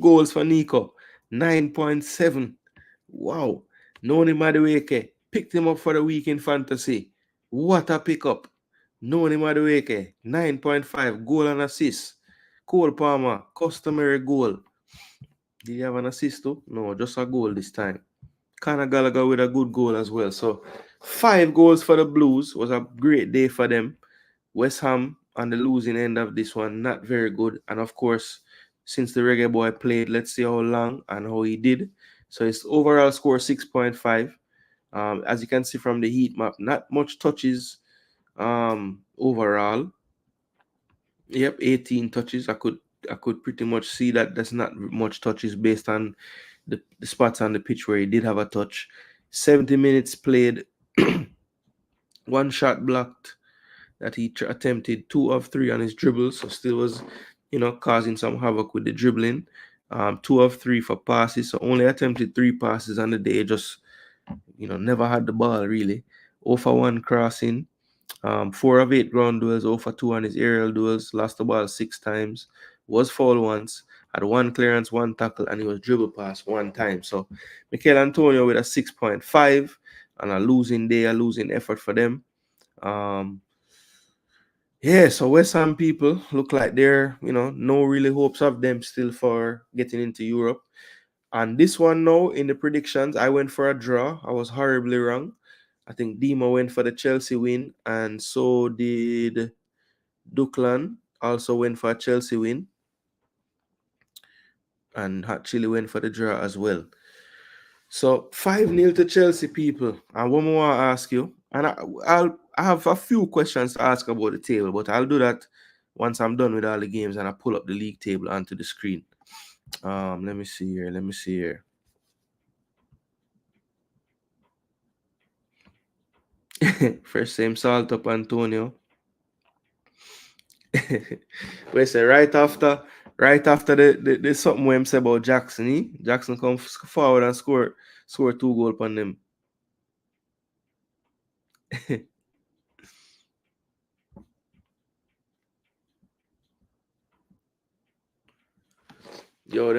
goals for Nico, 9.7. Wow. Noni Madueke picked him up for the week in fantasy. What a pickup. Noni Madueke, 9.5, goal and assist. Cole Palmer, customary goal. Did he have an assist too? No, just a goal this time. Conor Gallagher with a good goal as well. So 5 goals for the Blues. Was a great day for them. West Ham on the losing end of this one, not very good. And of course, since the Reggae boy played, let's see how long and how he did. So his overall score 6.5. As you can see from the heat map, not much touches overall. Yep, 18 touches. I could pretty much see that there's not much touches based on the spots on the pitch where he did have a touch. 70 minutes played, 1 shot blocked that he attempted, 2 of 3 on his dribbles, so still was, causing some havoc with the dribbling. 2 of 3 for passes, so only attempted 3 passes on the day, just, never had the ball really. 0 for 1 crossing, 4 of 8 ground duels, 0 for 2 on his aerial duels, lost the ball 6 times, was fouled once, had 1 clearance, 1 tackle, and he was dribble past 1 time. So Mikel Antonio with a 6.5 and a losing day, a losing effort for them. Yeah, so West Ham people look like they're, no really hopes of them still for getting into Europe. And this one now, in the predictions, I went for a draw. I was horribly wrong. I think Dima went for the Chelsea win, and so did Duklan. Also went for a Chelsea win, and actually went for the draw as well. So 5-0 to Chelsea, people. And one more I ask you, and I have a few questions to ask about the table, but I'll do that once I'm done with all the games and I pull up the league table onto the screen. Let me see here. First same salt up Antonio. We say right after the something we say about Jackson. Jackson come forward and score 2 goals on them. Yo,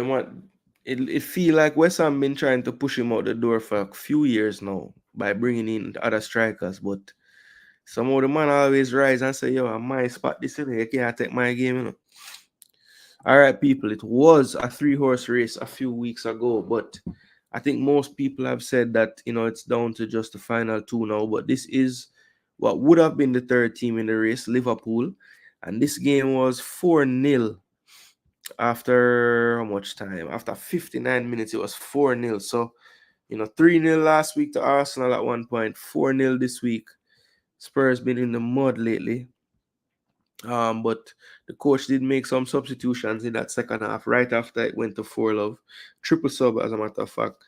it feel like West Ham been trying to push him out the door for a few years now by bringing in other strikers, but somehow the man always rise and say, yo, I might spot this, you can't take my game, All right, people, it was a 3-horse race a few weeks ago, but I think most people have said that, it's down to just the final 2 now, but this is what would have been the 3rd team in the race, Liverpool, and this game was 4-0. after how much time? After 59 minutes, it was 4-0. So, 3-0 last week to Arsenal at one point, 4-0 this week. Spurs been in the mud lately. But the coach did make some substitutions in that second half, right after it went to 4-0. Triple sub, as a matter of fact.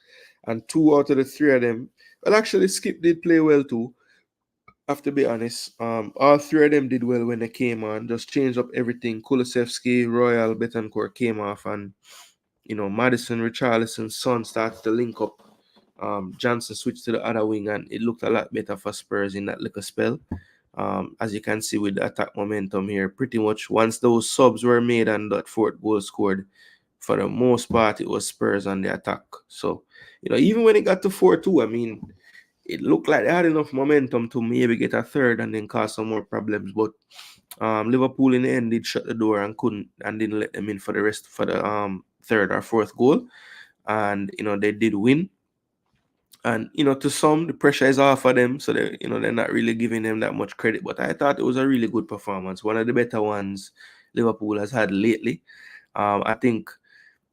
And 2 out of the 3 of them, well, actually, Skip did play well too. Have to be honest. All 3 of them did well when they came on. Just changed up everything. Kulusevski, Royal, Betancourt came off, and Madison, Richarlison's son started to link up. Johnson switched to the other wing, and it looked a lot better for Spurs in that little spell. As you can see with the attack momentum here, pretty much once those subs were made and that fourth goal scored, for the most part, it was Spurs on the attack. So, even when it got to 4-2, I mean, it looked like they had enough momentum to maybe get a third and then cause some more problems. But Liverpool in the end did shut the door and didn't let them in for the rest for the third or fourth goal. And they did win. And to some, the pressure is off of them, so they're not really giving them that much credit. But I thought it was a really good performance, one of the better ones Liverpool has had lately. I think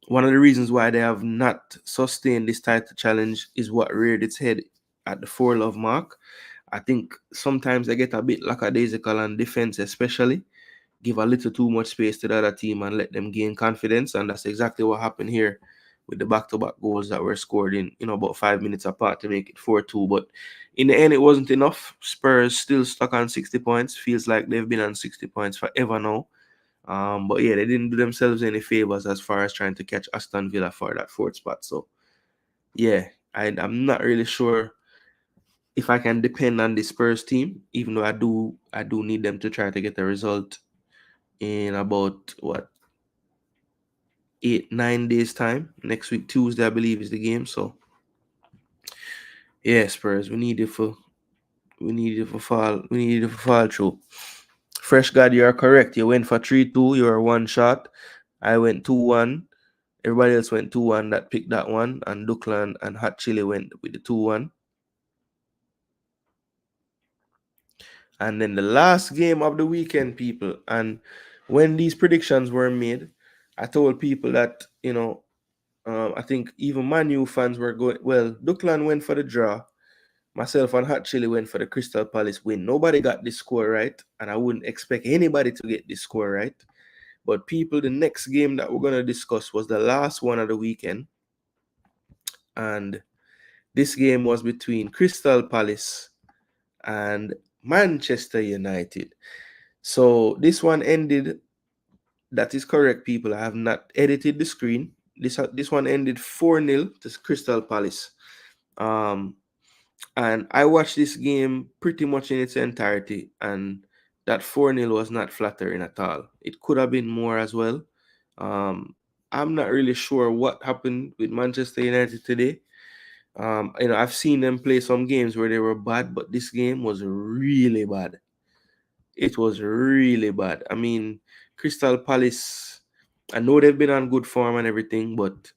one of the reasons why they have not sustained this title challenge is what reared its head at the 4-0 mark. I think sometimes they get a bit lackadaisical on defense, especially give a little too much space to the other team and let them gain confidence, and that's exactly what happened here with the back-to-back goals that were scored in about 5 minutes apart to make it 4-2. But in the end, it wasn't enough. Spurs still stuck on 60 points. Feels like they've been on 60 points forever now. But yeah, they didn't do themselves any favors as far as trying to catch Aston Villa for that fourth spot. So yeah, I'm not really sure if I can depend on the Spurs team, even though I do need them to try to get a result in about 8-9 days time. Next week Tuesday, I believe, is the game. So yeah, Spurs, we need it for fall through. Fresh God, you are correct. You went for 3-2. You were one shot. I went 2-1. Everybody else went 2-1 that picked that one. And Duckland and Hot Chili went with the 2-1. And then the last game of the weekend, people. And when these predictions were made, I told people that, I think even Man U fans were going, well, Duckland went for the draw. Myself and Hot Chili went for the Crystal Palace win. Nobody got this score right, and I wouldn't expect anybody to get this score right. But people, the next game that we're going to discuss was the last one of the weekend. And this game was between Crystal Palace and Manchester United. So this one ended, that is correct, people. I have not edited the screen. This one ended 4-0 to Crystal Palace. And I watched this game pretty much in its entirety, and that 4-0 was not flattering at all. It could have been more as well. I'm not really sure what happened with Manchester United today. I've seen them play some games where they were bad, but this game was really bad. It was really bad. I mean, Crystal Palace, I know they've been on good form and everything, but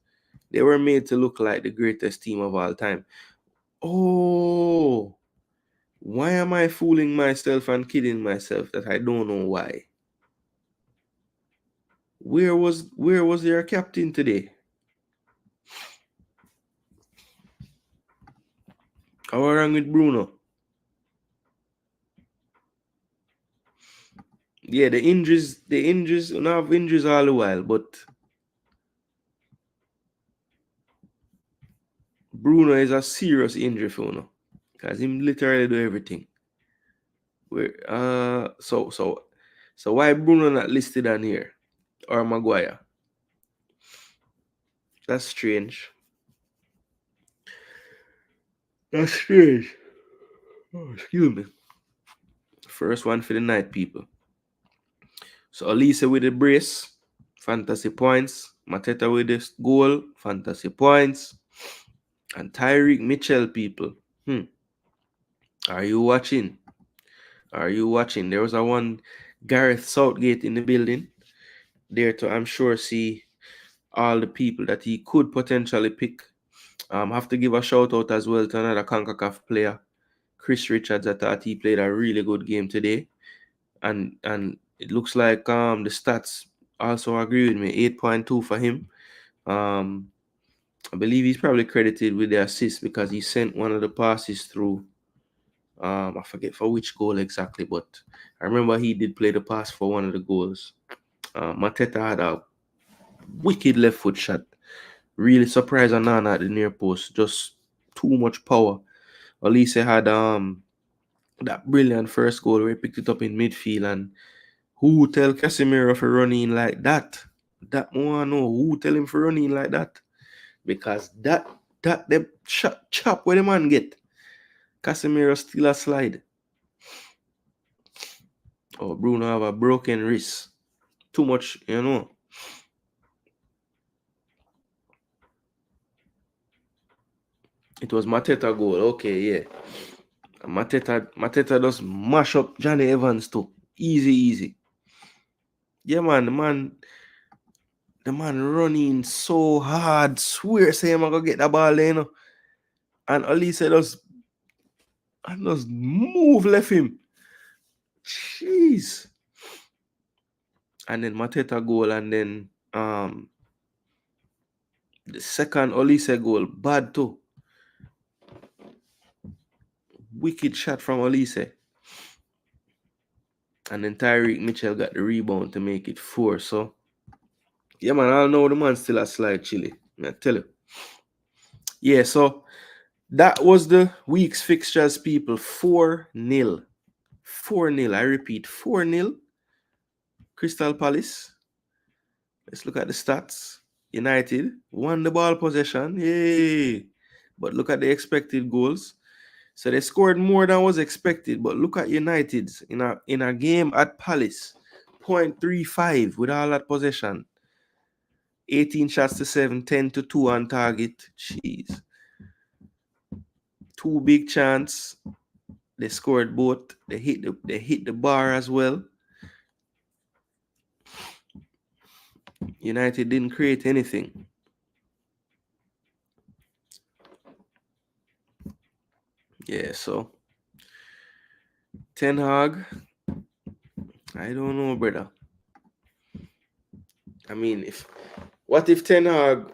they were made to look like the greatest team of all time. Oh, why am I fooling myself and kidding myself that I don't know why? Where was your captain today? How wrong with Bruno? Yeah, the injuries, we don't have injuries all the while, but Bruno is a serious injury for now. Because him literally do everything. So why Bruno not listed on here? Or Maguire? That's strange. That's strange. Oh, excuse me. First one for the night, people. So Elisa with the brace, fantasy points. Mateta with the goal, fantasy points. And Tyreek Mitchell, people. Are you watching? Are you watching? There was a one Gareth Southgate in the building. There to, I'm sure, see all the people that he could potentially pick. Have to give a shout out as well to another Concacaf player, Chris Richards. I thought he played a really good game today. And it looks like the stats also agree with me. 8.2 for him. I believe he's probably credited with the assist because he sent one of the passes through. I forget for which goal exactly, but I remember he did play the pass for one of the goals. Mateta had a wicked left foot shot. Really surprised Anana at the near post. Just too much power. Olise had that brilliant first goal where he picked it up in midfield, and who tell Casemiro for running like that? That one know who tell him for running like that? Because that the chop where the man get. Casemiro still a slide. Oh, Bruno have a broken wrist. Too much, you know. It was Mateta goal. Okay, yeah. Mateta just mash up Johnny Evans too. Easy. Yeah, man. The man running so hard. Swear, say I'm gonna get the ball there, you know. And Olise just move left him. Jeez. And then Mateta goal, and then the second Olise goal, bad too. Wicked shot from Olise. And then Tyreek Mitchell got the rebound to make it 4. So, yeah, man, I know the man still a slide chilly. I tell you. Yeah, so that was the week's fixtures, people. 4-0. 4-0. I repeat, 4-0. Crystal Palace. Let's look at the stats. United won the ball possession. Yay. But look at the expected goals. So they scored more than was expected. But look at United's in a game at Palace. 0.35 with all that possession. 18 shots to 7, 10 to 2 on target. Jeez. 2 big chance. They scored both. They hit the bar as well. United didn't create anything. Yeah, so Ten Hag, I don't know, brother. I mean, what if Ten Hag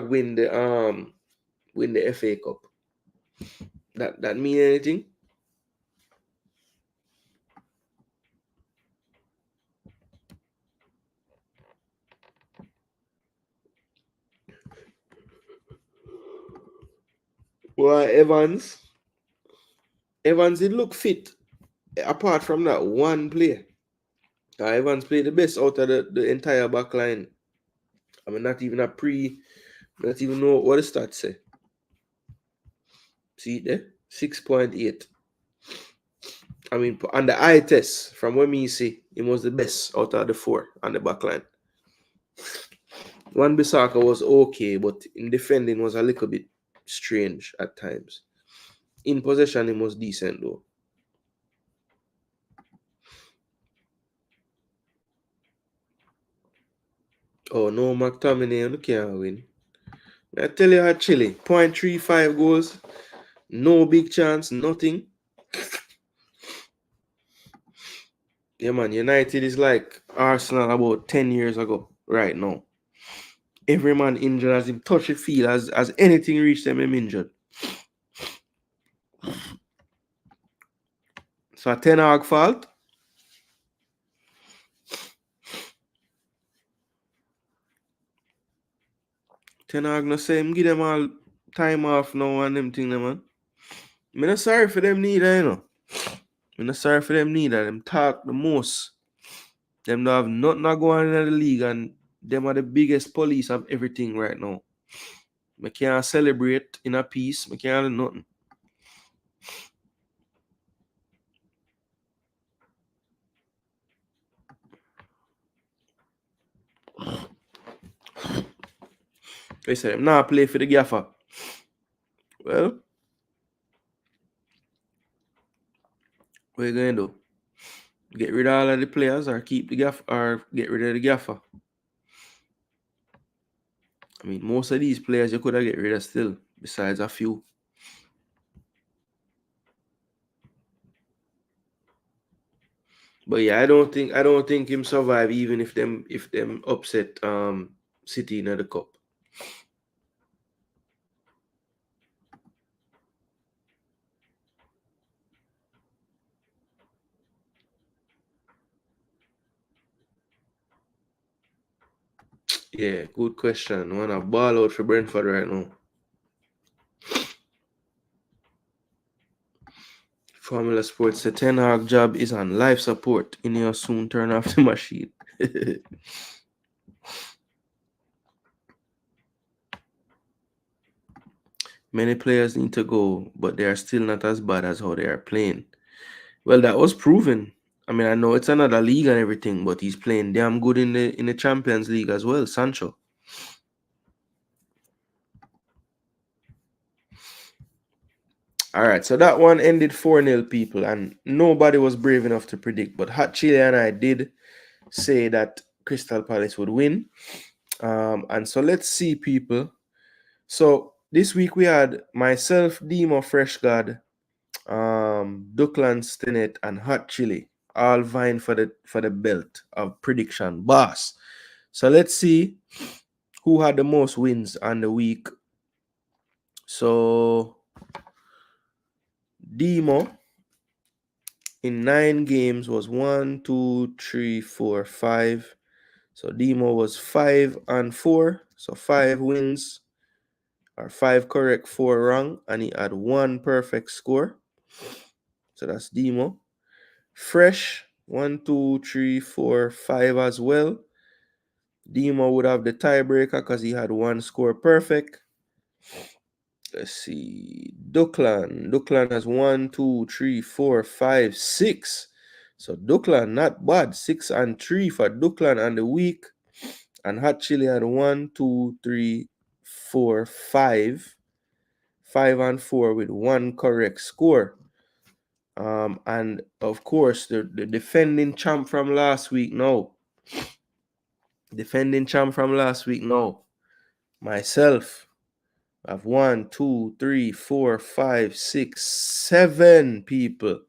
win the FA Cup? That mean anything? Well, Evans did look fit apart from that one player. Evans played the best out of the entire back line. I mean, not even know what the stats say. See there? 6.8. I mean, on the eye test, from what me see, he was the best out of the 4 on the back line. Wan Bissaka was okay, but in defending was a little bit strange at times. In possession, he was decent though. Oh no, McTominay, you can't win. I tell you how chilly. 0.35 goals, no big chance, nothing. Yeah, man, United is like Arsenal about 10 years ago, right now. Every man injured as him touch the field, as anything reach them, him injured. So a Ten Hag fault. Ten Hag no say him give them all time off now and them thing, man. I'm not sorry for them neither, you know. I'm not sorry for them neither. Them talk the most. Them don't have nothing going on in the league, and them are the biggest police of everything right now. I can't celebrate in a peace. I can't do nothing. They say them not play for the gaffer. Well, what you gonna do? Get rid of all of the players or keep the gaffer or get rid of the gaffer? I mean, most of these players you could have get rid of still, besides a few. But yeah, I don't think him survive even if them upset City in the cup. Yeah, good question. Wanna ball out for Brentford right now. Formula Sports, the Ten Hag job is on life support. In your soon turn off the machine. Many players need to go, but they are still not as bad as how they are playing. Well, that was proven. I mean, I know it's another league and everything, but he's playing damn good in the Champions League as well, Sancho. All right, so that one ended 4-0, people, and nobody was brave enough to predict. But Hot Chile and I did say that Crystal Palace would win. And so let's see, people. So this week we had myself, Demo Freshgod, Duckland Stinnett, and Hot Chili all vying for the belt of prediction boss. So let's see who had the most wins on the week. So Demo in 9 games was 1, 2, 3, 4, 5. So Demo was 5-4. So 5 wins or 5 correct, 4 wrong, and he had 1 perfect score. So that's Demo. Fresh 1, 2, 3, 4, 5 as well. Demo would have the tiebreaker because he had 1 score perfect. Let's see. Duckland has 1, 2, 3, 4, 5, 6. So Duckland not bad. 6-3 for Duckland on the week. And Hot Chili had 1, 2, 3, 4, 5. 5-4 with 1 correct score. And of course, the defending champ from last week now. Myself. I have 1, 2, 3, 4, 5, 6, 7 people.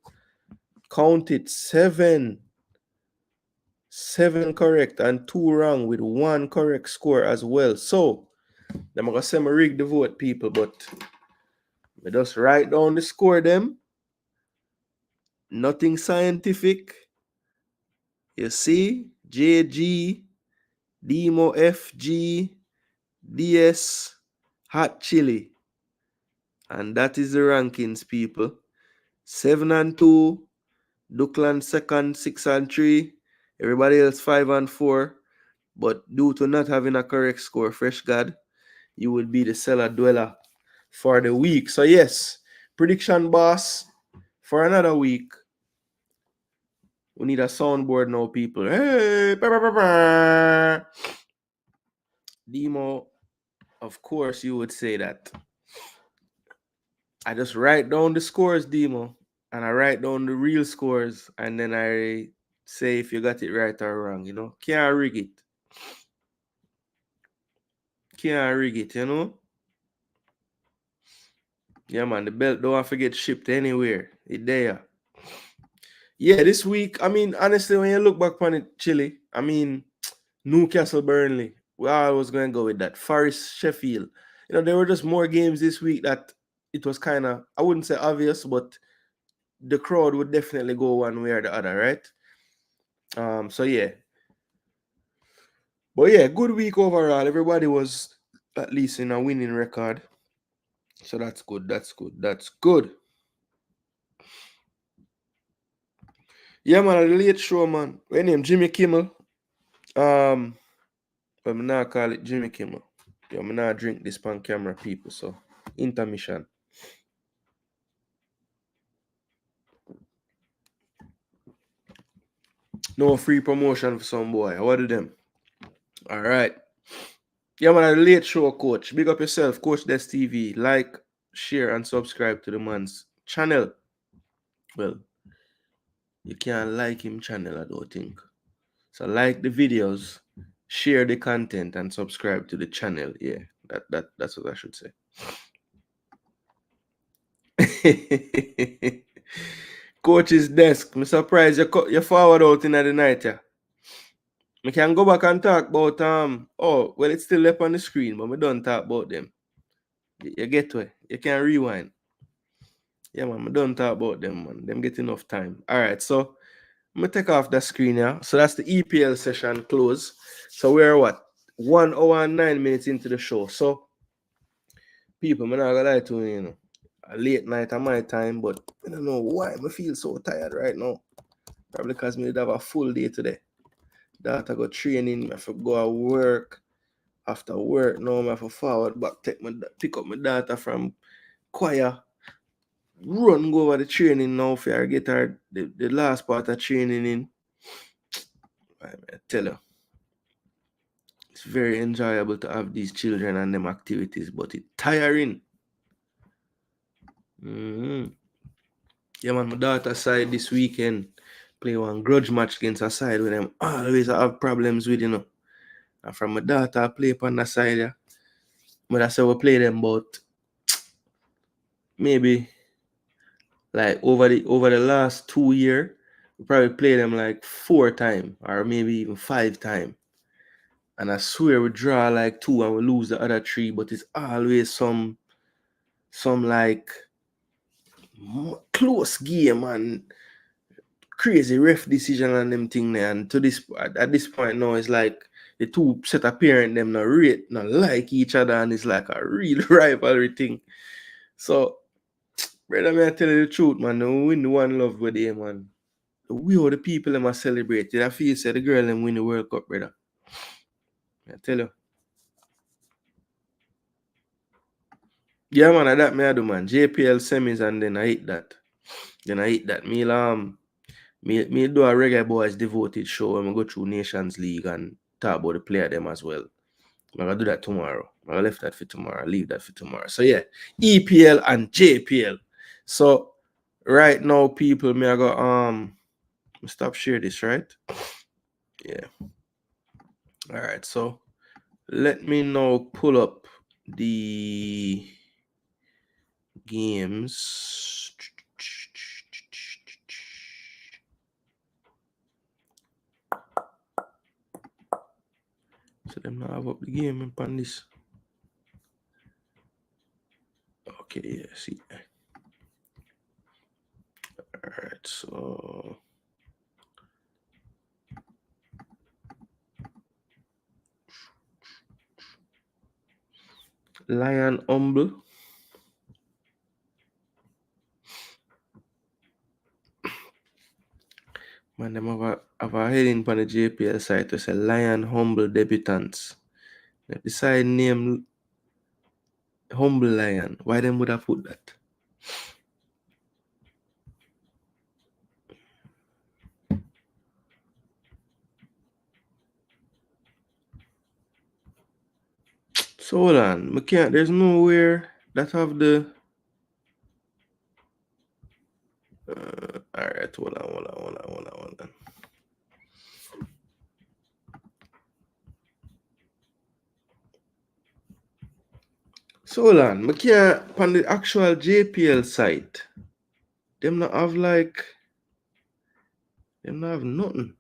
Count it, 7. 7 correct and 2 wrong with 1 correct score as well. So, I'm going to say I rig the vote, people, but I just write down the score them. Nothing scientific. You see? JG, Demo FG, DS, Hot Chili. And that is the rankings, people. 7-2. Duckland second, 6-3. Everybody else 5-4. But due to not having a correct score, Fresh God, you would be the cellar dweller for the week. So yes, prediction boss for another week. We need a soundboard now, people. Hey, Demo, of course you would say that. I just write down the scores, Demo, and I write down the real scores, and then I say if you got it right or wrong, you know. Can't rig it. You know. Yeah, man, the belt don't have to get shipped anywhere. It there. Yeah, this week, I mean, honestly, when you look back on it, Chile, I mean, Newcastle, Burnley, we always going to go with that. Forest, Sheffield. You know, there were just more games this week that it was kind of, I wouldn't say obvious, but the crowd would definitely go one way or the other, right? So yeah. But yeah, good week overall. Everybody was at least in a winning record. So that's good. That's good. Yeah, man, the late show, man. What name? Jimmy Kimmel. But I'm not call it Jimmy Kimmel. Yeah, I'm not drink this pan camera, people. So intermission. No free promotion for some boy. What do them? All right. Yeah, man, the late show, coach. Big up yourself, Coach Des TV. Like, share, and subscribe to the man's channel. Well, you can't like him channel, I don't think. So like the videos, share the content, and subscribe to the channel. Yeah, that's what I should say. Coach's desk. I'm surprised you forward out in the night, yeah. I can go back and talk about it's still up on the screen, but we don't talk about them. You get to it. You can rewind. Yeah, man, I don't talk about them, man. Them get enough time. All right, so I'm gonna take off the screen now. So that's the EPL session close. So we're what? 1 hour and 9 minutes into the show. So people, I'm not gonna lie to you, a late night at my time, but I don't know why I feel so tired right now. Probably because I did have a full day today. That I got training, I have to go to work. After work, now I have to forward back, pick up my daughter from choir, run go over the training now for her get her the last part of training in. I tell you, it's very enjoyable to have these children and them activities, but it's tiring. Yeah, man, my daughter side this weekend play one grudge match against a side with them always have problems with, And from my daughter, I play upon the side, yeah. But I say we play them about maybe like over the last 2 years, we probably play them like 4 times or maybe even 5 times. And I swear we draw like 2 and we lose the other 3, but it's always some like close game and crazy ref decision and them thing there. And at this point now, it's like the two set of parent them not rate, not like each other, and it's like a real rivalry thing. So, brother, may I tell you the truth, man, we win the one love with them, man. We are the people that must celebrate. I feel say the girl them win the World Cup, brother. I tell you. Yeah, man, that me I do, man. JPL semis and then I hit that. Me do a Reggae Boyz devoted show when we go through Nations League and talk about the player them as well. I'm gonna do that tomorrow. I'm gonna leave that for tomorrow. Leave that for tomorrow. So yeah, EPL and JPL. So right now, people, me I go stop share this, right? Yeah. All right. So let me now pull up the games. So them now have up the game upon this. Okay, yeah, see. Alright, so Lion Humble. Man, them have a heading on the JPL site to say Lion Humble debutants. They decide name Humble Lion. Why them would have put that? So hold on, there's nowhere that have the alright, hold on. So hold on, on the actual JPL site, them not have nothing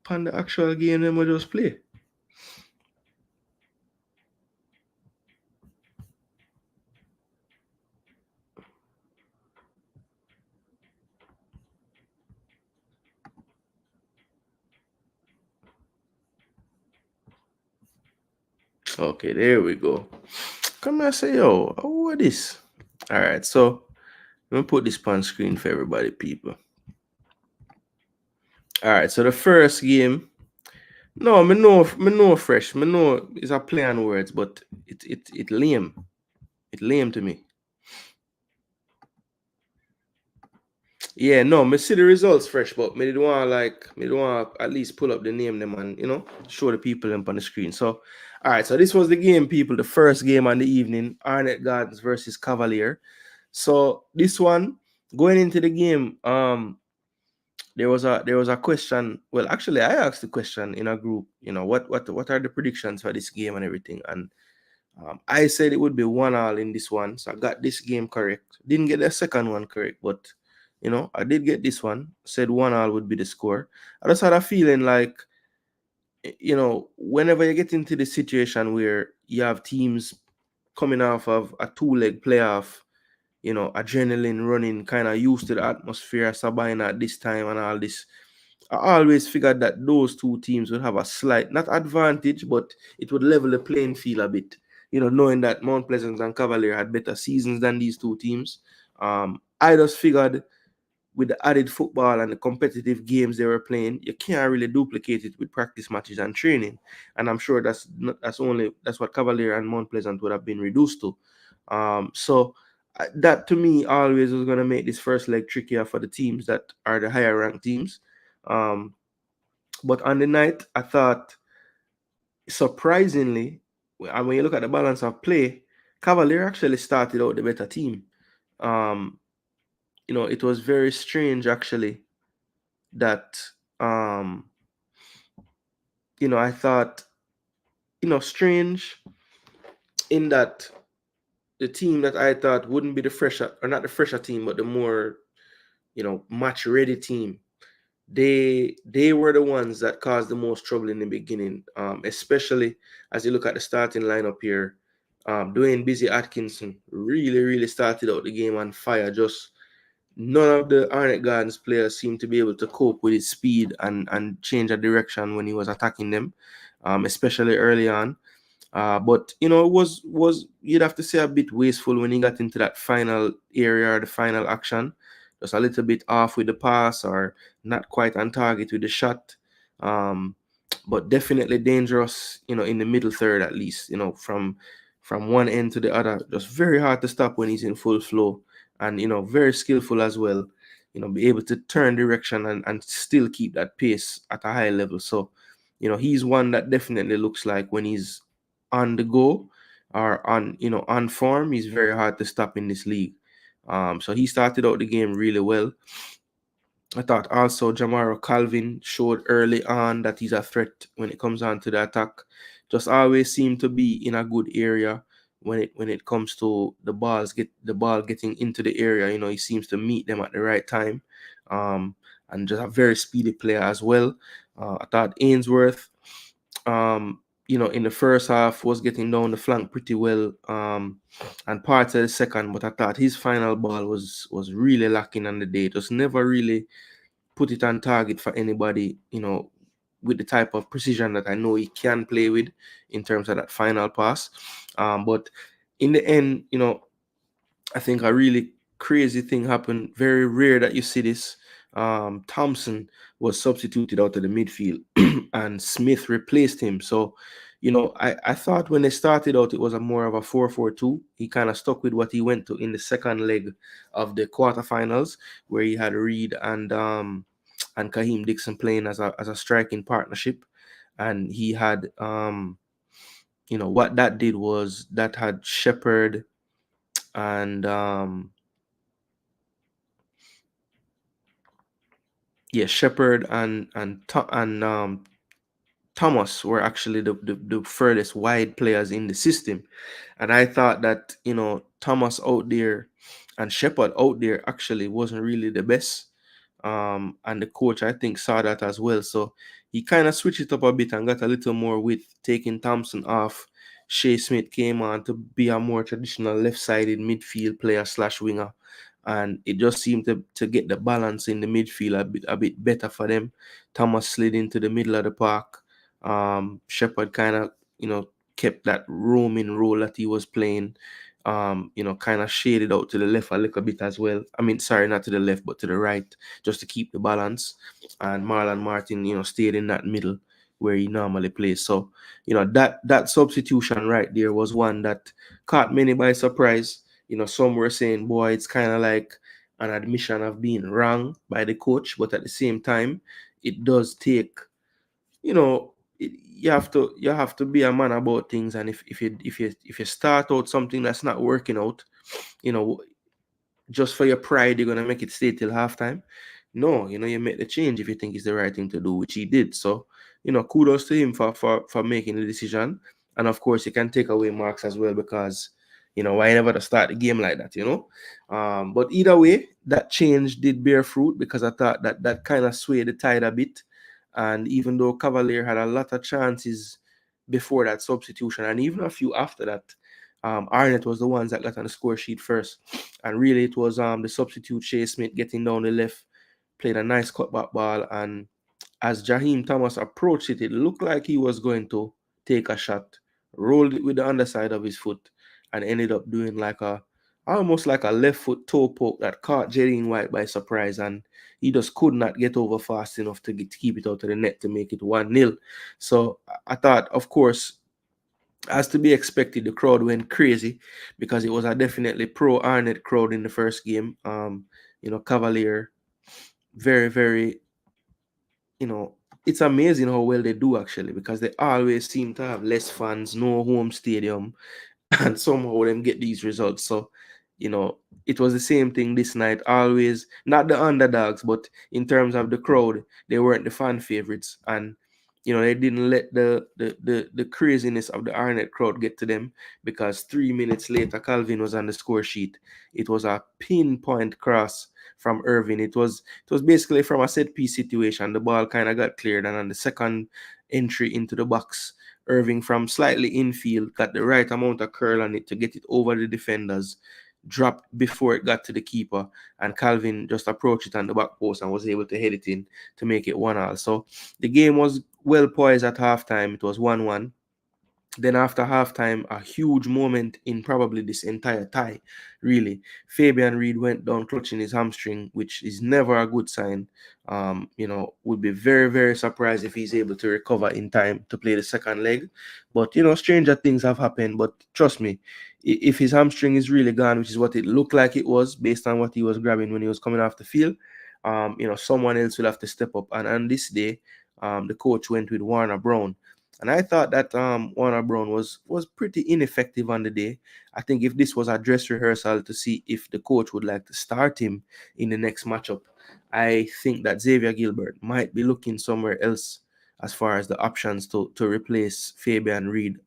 on the actual game them we just play. Okay, there we go. Come here, say, yo, what is? All right, so let me put this on screen for everybody, people. All right, so the first game. No, me know fresh. Me know it's a play on words, but it lame. It lame to me. Yeah, no, me see the results fresh, but me don't want at least pull up the name them and show the people them on the screen. So, all right, so this was the game, people. The first game on the evening, Arnett Gardens versus Cavalier. So this one going into the game, there was a question. Well, actually, I asked the question in a group. What are the predictions for this game and everything, and I said it would be 1-1 in this one, so I got this game correct. Didn't get the second one correct, but I did get this one. Said 1-1 would be the score. I just had a feeling like, whenever you get into the situation where you have teams coming off of a two-leg playoff, adrenaline running, kind of used to the atmosphere of Sabina at this time and all this, I always figured that those two teams would have a slight, not advantage, but it would level the playing field a bit. Knowing that Mount Pleasant and Cavalier had better seasons than these two teams. I just figured with the added football and the competitive games they were playing, you can't really duplicate it with practice matches and training. And I'm sure that's what Cavalier and Mount Pleasant would have been reduced to. So that to me always was going to make this first leg trickier for the teams that are the higher ranked teams. But on the night, I thought, surprisingly, and when you look at the balance of play, Cavalier actually started out the better team. It was very strange actually that I thought, strange in that the team that I thought wouldn't be the fresher, or not the fresher team, but the more match ready team, they were the ones that caused the most trouble in the beginning, especially as you look at the starting lineup here. Dwayne Busy Atkinson really started out the game on fire. Just none of the Arnett Gardens players seemed to be able to cope with his speed and change a direction when he was attacking them, especially early on. But it was you'd have to say a bit wasteful when he got into that final area, the final action, just a little bit off with the pass or not quite on target with the shot. But definitely dangerous, in the middle third at least, from one end to the other. Just very hard to stop when he's in full flow, and very skillful as well. Be able to turn direction and still keep that pace at a high level. So, he's one that definitely looks like when he's on the go or on form, he's very hard to stop in this league. So he started out the game really well. I thought also Jamaro Calvin showed early on that he's a threat when it comes on to the attack. Just always seemed to be in a good area when it comes to the ball getting into the area. He seems to meet them at the right time. And just a very speedy player as well. I thought Ainsworth, in the first half was getting down the flank pretty well, and parts of the second, but I thought his final ball was really lacking on the day. Just never really put it on target for anybody, with the type of precision that I know he can play with in terms of that final pass. But in the end, I think a really crazy thing happened. Very rare that you see this. Thompson was substituted out of the midfield and Smith replaced him. So, I thought when they started out, it was more of a 4-4-2. He kind of stuck with what he went to in the second leg of the quarterfinals, where he had Reed and Kaheem Dixon playing as a striking partnership. And he had, what that did was that had Shepherd and Shepherd and Thomas were actually the furthest wide players in the system. And I thought that, Thomas out there and Shepherd out there actually wasn't really the best. And the coach, I think, saw that as well. So he kind of switched it up a bit and got a little more width, taking Thompson off. Shea Smith came on to be a more traditional left-sided midfield player / winger. And it just seemed to get the balance in the midfield a bit better for them. Thomas slid into the middle of the park. Shepherd kind of, kept that roaming role that he was playing. Kind of shaded out to the left a little bit as well. I mean, sorry, not to the left, but to the right, just to keep the balance. And Marlon Martin, stayed in that middle where he normally plays. So, that substitution right there was one that caught many by surprise. Some were saying, boy, it's kind of like an admission of being wrong by the coach, but at the same time, it does take, you have to be a man about things. And if you start out something that's not working out, just for your pride, you're gonna make it stay till halftime. No, you make the change if you think it's the right thing to do, which he did. So, kudos to him for making the decision. And of course, you can take away marks as well, because Why never to start the game like that, But either way, that change did bear fruit because I thought that kind of swayed the tide a bit. And even though Cavalier had a lot of chances before that substitution, and even a few after that, Arnett was the ones that got on the score sheet first. And really, it was the substitute Shea Smith getting down the left, played a nice cutback ball, and as Jaheim Thomas approached it, it looked like he was going to take a shot, rolled it with the underside of his foot, and ended up doing almost like a left foot toe poke that caught Jerry White by surprise, and he just could not get over fast enough to keep it out of the net to make it 1-0. So I thought, of course, as to be expected, the crowd went crazy because it was a definitely pro Arnett crowd in the first game. Cavalier, very, very, it's amazing how well they do actually, because they always seem to have less fans, no home stadium, and somehow them get these results. So, it was the same thing this night. Always not the underdogs, but in terms of the crowd, they weren't the fan favorites, and they didn't let the craziness of the Arnett crowd get to them, because 3 minutes later, Calvin was on the score sheet. It was a pinpoint cross from Irving. It was basically from a set piece situation. The ball kind of got cleared, and on the second entry into the box, Irving from slightly infield got the right amount of curl on it to get it over the defenders, dropped before it got to the keeper, and Calvin just approached it on the back post and was able to head it in to make it 1-1. So the game was well poised at halftime. It was 1-1. Then after halftime, a huge moment in probably this entire tie, really. Fabian Reed went down clutching his hamstring, which is never a good sign. Would be very, very surprised if he's able to recover in time to play the second leg. But, stranger things have happened. But trust me, if his hamstring is really gone, which is what it looked like it was based on what he was grabbing when he was coming off the field, someone else will have to step up. And on this day, the coach went with Warner Brown. And I thought that Warner Brown was pretty ineffective on the day. I think if this was a dress rehearsal to see if the coach would like to start him in the next matchup, I think that Xavier Gilbert might be looking somewhere else as far as the options to replace Fabian Reed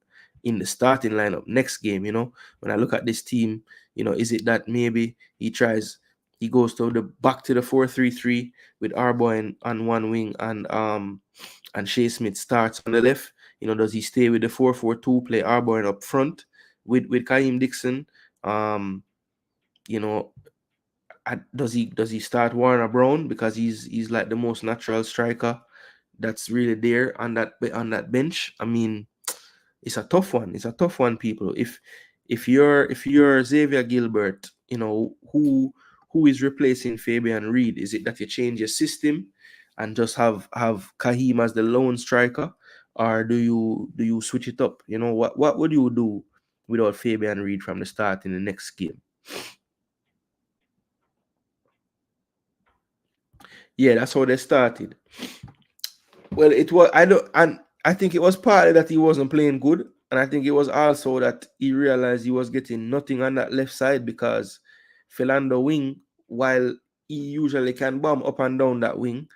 in the starting lineup next game. When I look at this team, is it that maybe he goes back to the 4-3-3 with Arboin on one wing and Shea Smith starts on the left? Does he stay with the 4-4-2, play Arboin up front with Kaheem Dixon? Does he start Warner Brown because he's like the most natural striker that's really there on that bench? I mean, it's a tough one. It's a tough one, people. If you're Xavier Gilbert, who is replacing Fabian Reed? Is it that you change your system and just have Kaheem as the lone striker, or do you switch it up? What would you do without Fabian Reed from the start in the next game? Yeah, that's how they started. Well, it was I think it was partly that he wasn't playing good, and I think it was also that he realized he was getting nothing on that left side, because Philando wing, while he usually can bomb up and down that wing,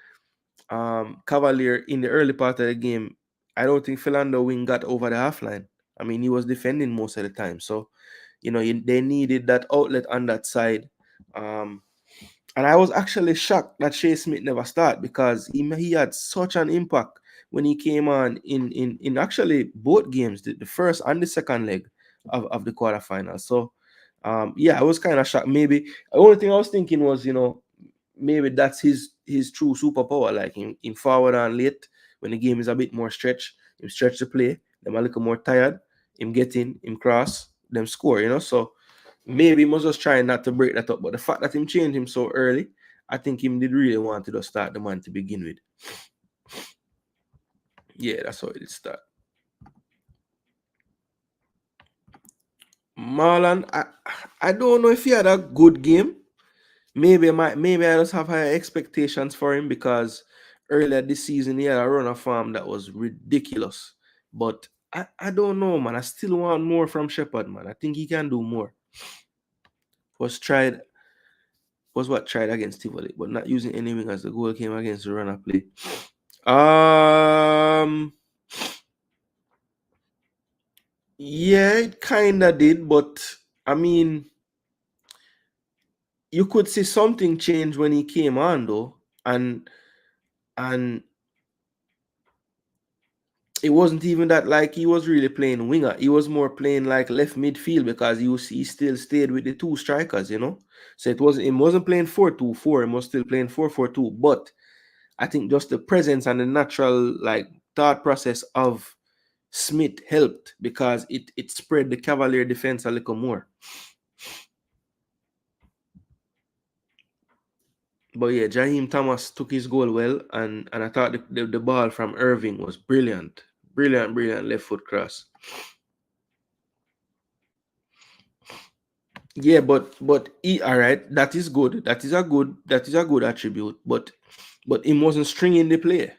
Cavalier in the early part of the game, I don't think Philando wing got over the half line. I mean, he was defending most of the time, so they needed that outlet on that side. And I was actually shocked that Shea Smith never started, because he had such an impact when he came on in actually both games, the first and the second leg of the quarterfinals. So, I was kind of shocked. Maybe the only thing I was thinking was, maybe that's his true superpower, like in forward and late, when the game is a bit more stretched, him stretch the play, them a little more tired, him get in, him cross, them score, So maybe he was just trying not to break that up. But the fact that him changed him so early, I think him did really want to just start the man to begin with. Yeah, that's how it did start. Marlon, I don't know if he had a good game. Maybe I just have higher expectations for him, because earlier this season he had a run of form that was ridiculous. But I don't know, man. I still want more from Shepherd, man. I think he can do more. Was what tried against Tivoli, but not using any wing as the goal came against the runner play. Yeah, it kinda did, but I mean, you could see something change when he came on though, and it wasn't even that like he was really playing winger. He was more playing like left midfield because he still stayed with the two strikers, you know. So it wasn't playing 4-2-4. He was still playing 4-4-2. But I think just the presence and the natural like thought process of Smith helped because it spread the Cavalier defense a little more. But yeah, Jaheim Thomas took his goal well, and I thought the ball from Irving was brilliant. Brilliant left foot cross. Yeah, but he all right. That is good. That is a good attribute. But he wasn't stringing the play.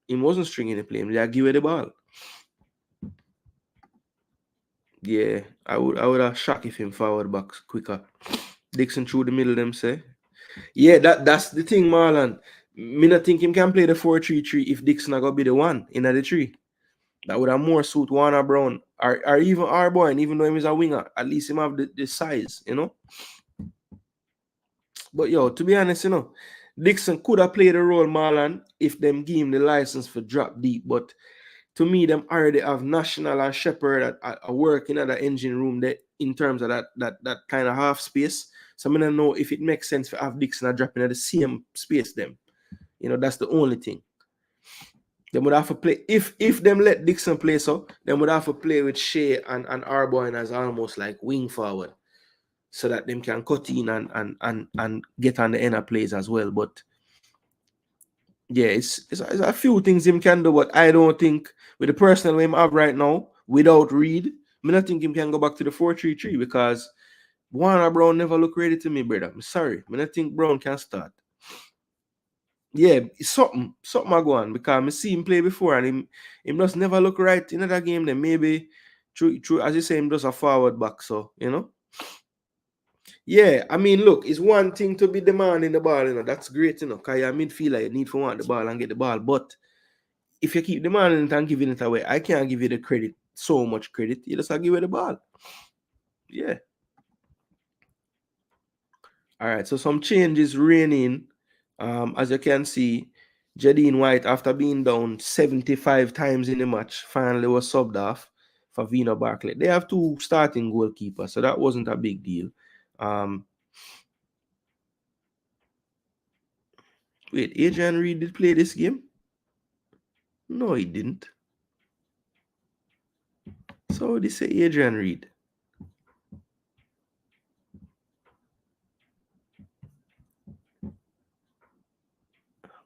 He wasn't stringing the play. He give it the ball. Yeah, I would have shocked if him forward back quicker. Dixon through the middle, them say. Yeah, that's the thing, Marlon. Me not think him can play the 4-3-3 if Dixon are gonna be the one in the three. That would have more suit Warner Brown or even Arboyne, even though he's a winger. At least him have the size, you know. But yo, to be honest, you know, Dixon could have played a role, Marlon, if them give him the license for drop deep. But to me, them already have National and Shepherd at working at the engine room there in terms of that kind of half space. So I don't know if it makes sense to have Dixon dropping at the same space them. You know, that's the only thing. They would have to play if them let Dixon play so, then would have to play with Shea and Arboyne as almost like wing forward. So that them can cut in and get on the inner plays as well. But yeah, it's a few things him can do, but I don't think with the personnel him have right now, without Reed, I don't think him can go back to the 4-3-3 because Warner Brown never look ready to me, brother. I'm sorry. I don't think Brown can start. Yeah, it's something I go on because I see him play before and him just never look right in that game. Then maybe true as you say, him just a forward back. So you know. Yeah, I mean, look, it's one thing to be demanding the ball, you know, that's great, you know, because you're a midfielder, you need to want the ball and get the ball. But if you keep demanding it and giving it away, I can't give you the credit, so much credit. You just have to give it the ball. Yeah. All right, so some changes reigning. As you can see, Jadine White, after being down 75 times in the match, finally was subbed off for Vina Barkley. They have two starting goalkeepers, so that wasn't a big deal. Wait, Adrian Reed did play this game? No, he didn't. So they say Adrian Reed.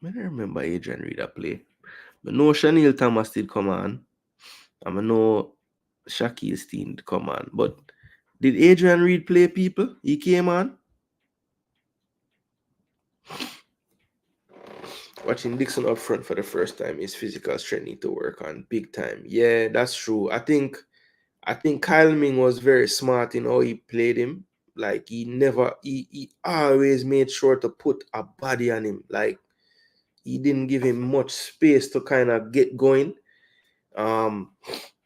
I don't remember Adrian Reed play. But no Chanel Thomas did come on. I know Shaquille Steen did come on. But did Adrian Reed play, people? He came on. Watching Dixon up front for the first time, his physical strength need to work on big time. Yeah, that's true. I think Kyle Ming was very smart in how he played him. Like he always made sure to put a body on him. Like he didn't give him much space to kind of get going.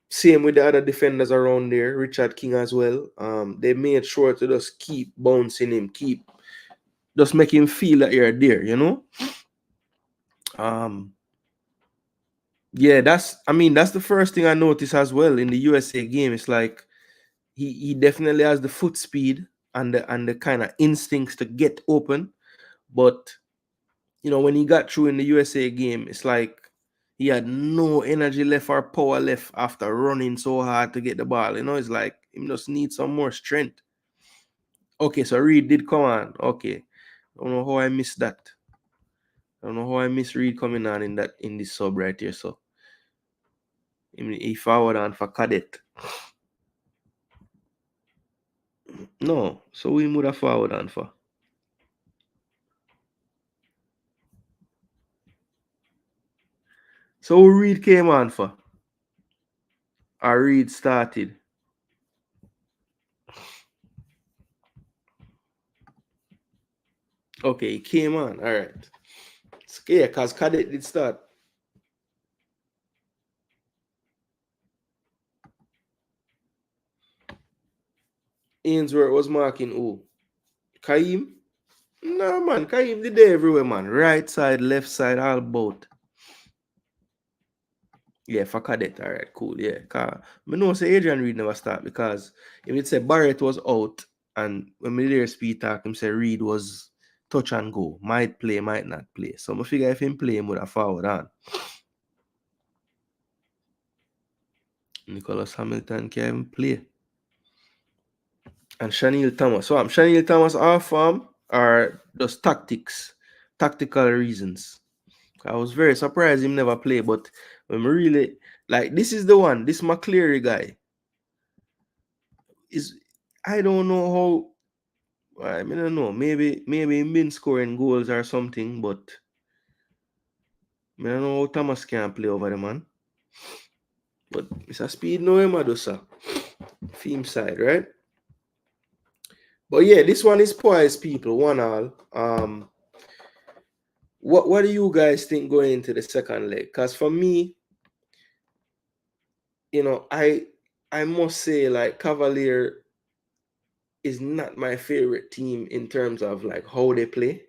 Same with the other defenders around there, Richard King as well. They made sure to just keep bouncing him, just make him feel that you're there, you know. Yeah, that's the first thing I noticed as well in the USA game. It's like he definitely has the foot speed and the kind of instincts to get open, but you know when he got through in the USA game, it's like he had no energy left or power left after running so hard to get the ball. You know, it's like he just needs some more strength. Okay, so Reed did come on. Okay, I don't know how I missed that. I don't know how I missed Reed coming on in this sub right here. So he forward on for Cadet. No, so we would have forward on for. So Reed came on for. Or Reed started. Okay, he came on. All right. Yeah, because Cadet did start. Ainsworth was marking who? Kaim? No, man. Kaim did there everywhere, man. Right side, left side, all both. Yeah, for cadet, all right, cool. Yeah, cause I know say Adrian Reed never start because if it said Barrett was out and when me hear speed talk, him say Reed was touch and go, might play, might not play. So I figure if him play, him would have forward on. Nicholas Hamilton can play. And Shaniel Thomas. So I'm Shaniel Thomas off form or just tactical reasons. I was very surprised him never play, but when we really like this is the one, this McCleary guy. Is I don't know how I mean I don't know. Maybe he been scoring goals or something, but I don't know how Thomas can play over the man. But Mr. Speed know him Adosa. Theme side, right? But yeah, this one is poised, people. 1-1. What do you guys think going into the second leg? Because for me, I must say, like, Cavalier is not my favorite team in terms of like how they play,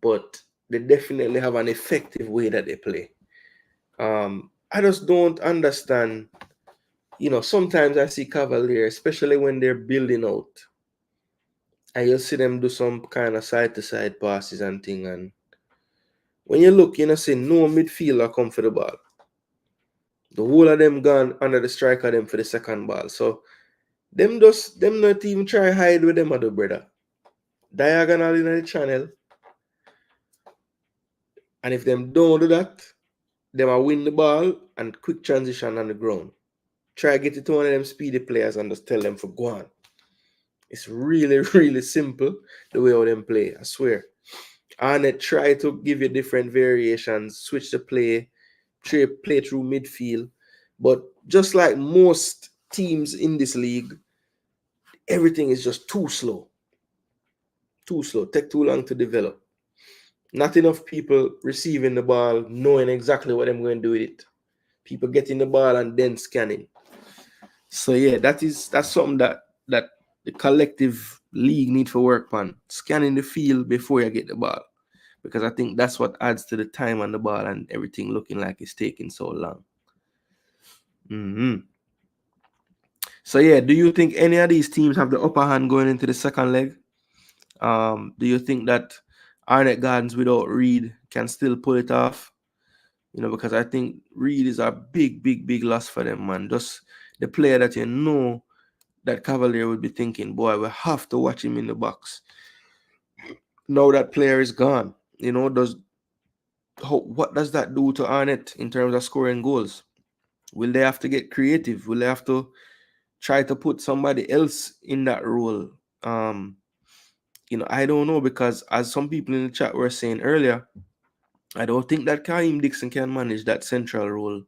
but they definitely have an effective way that they play. I just don't understand. Sometimes I see Cavalier, especially when they're building out, and you'll see them do some kind of side-to-side passes and thing. And when you look, see no midfielder come for the ball. The whole of them gone under the striker them for the second ball. So them not even try hide with them other brother. Diagonal in the channel. And if them don't do that, them will win the ball and quick transition on the ground. Try get it to one of them speedy players and just tell them for go on. It's really, really simple the way how them play, I swear. And they try to give you different variations, switch the play through midfield. But just like most teams in this league, everything is just too slow. Too slow. Take too long to develop. Not enough people receiving the ball, knowing exactly what I'm going to do with it. People getting the ball and then scanning. So yeah, that's something that the collective league need to work on. Scanning the field before you get the ball. Because I think that's what adds to the time on the ball and everything looking like it's taking so long. So yeah, do you think any of these teams have the upper hand going into the second leg? Do you think that Arnett Gardens without Reed can still pull it off? Because I think Reed is a big, big, big loss for them, man. Just the player that that Cavalier would be thinking, boy, we have to watch him in the box. Now that player is gone. What does that do to Arnett in terms of scoring goals? Will they have to get creative? Will they have to try to put somebody else in that role? I don't know, because as some people in the chat were saying earlier, I don't think that Kaim Dixon can manage that central role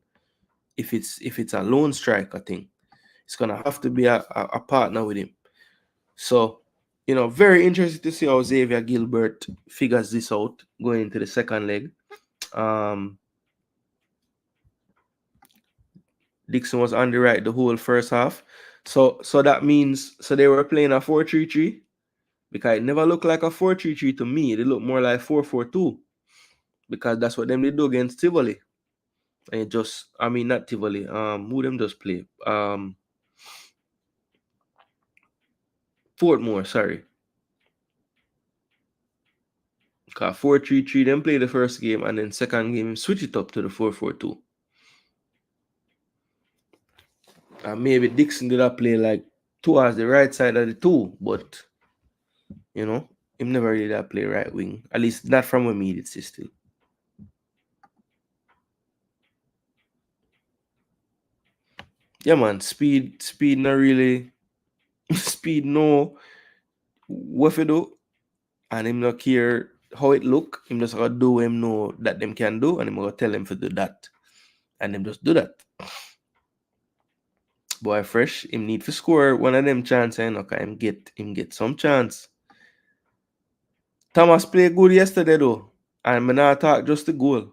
if it's a lone striker thing. It's gonna have to be a partner with him. So, very interested to see how Xavier Gilbert figures this out going into the second leg. Dixon was on the right the whole first half. So that means they were playing a 4-3-3, because it never looked like a 4-3-3 to me. It looked more like 4-4-2, because that's what them they do against Tivoli. And not Tivoli. Who them just play? Portmore, sorry. 4-3-3, then play the first game, and then second game switch it up to the 4-4-2. And maybe Dixon did not play like towards the right side of the two, but him never really that play right wing. At least not from immediate system. Yeah, man. Speed not really. Speed no what you do, and him not care how it look. Him just gotta do him know that them can do, and him gonna tell him to do that, and him just do that. Boy, fresh. Him need to score one of them chance, and okay, him get some chance. Thomas played good yesterday though, and me not talk just the goal.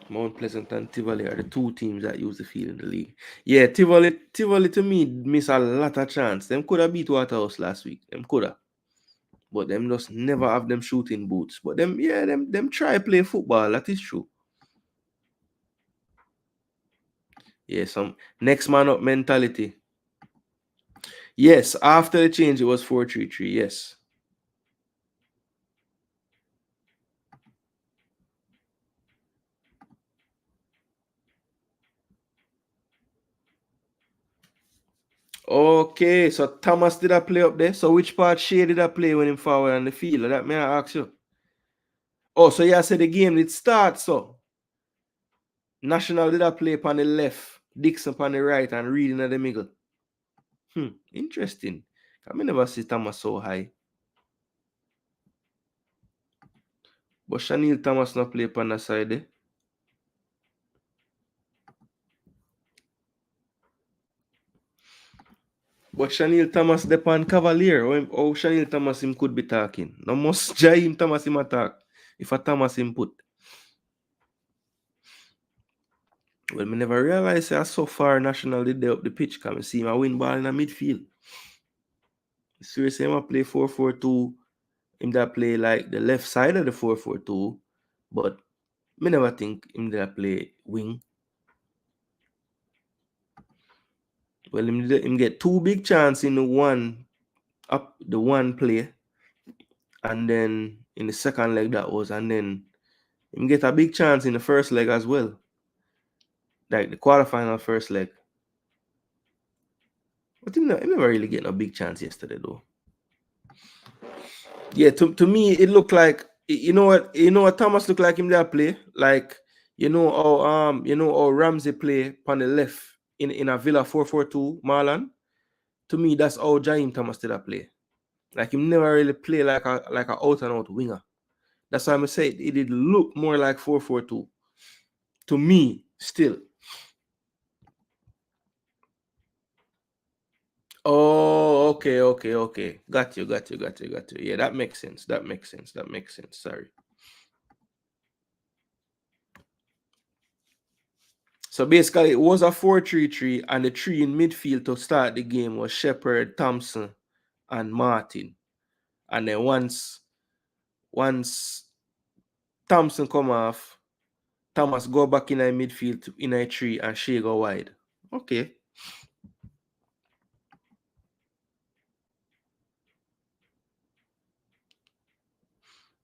Mount Pleasant and Tivoli are the two teams that use the field in the league. Yeah, Tivoli to me miss a lot of chance. Them could have beat Waterhouse last week. Them could have. But them just never have them shooting boots. But them try play football. That is true. Yeah, some next man up mentality. Yes, after the change, it was 4-3-3. Yes. Okay, so Thomas did I play up there? So which part Shea did I play when him forward on the field? That may I ask you? Oh, so you said the game did start, so National did I play upon the left, Dixon upon the right, and Reading at the middle. Interesting. I never see Thomas so high. But Chanel Thomas not play upon the side there. But Chanel Thomas depend Cavalier. How Chanel Thomas him could be talking. No must Jaim Thomas him attack. If a Thomas him put. Well, me never realize that so far National did they up the pitch. Can see him a win ball in the midfield. Seriously, him a play 4-4-2. Him that play like the left side of the 4-4-2. But me never think him that play wing. Well, him get two big chances in the one play. And then in the second leg that was, and then him get a big chance in the first leg as well. Like the quarterfinal first leg. But him never really get a big chance yesterday though. Yeah, to me it looked like you know what Thomas looked like him that play. Like how Ramsey play on the left in a Villa 4-4-2 Marlon. To me, that's how Jaime Thomas did that play. Like him never really play like a out and out winger. That's why I'm say it did look more like 4-4-2. To me, still. Oh, okay. Got you. Yeah, that makes sense. Sorry. So basically, it was a 4-3-3, and the three in midfield to start the game was Shepard, Thompson, and Martin. And then once Thompson come off, Thomas go back in a midfield in a three, and Shea go wide. Okay.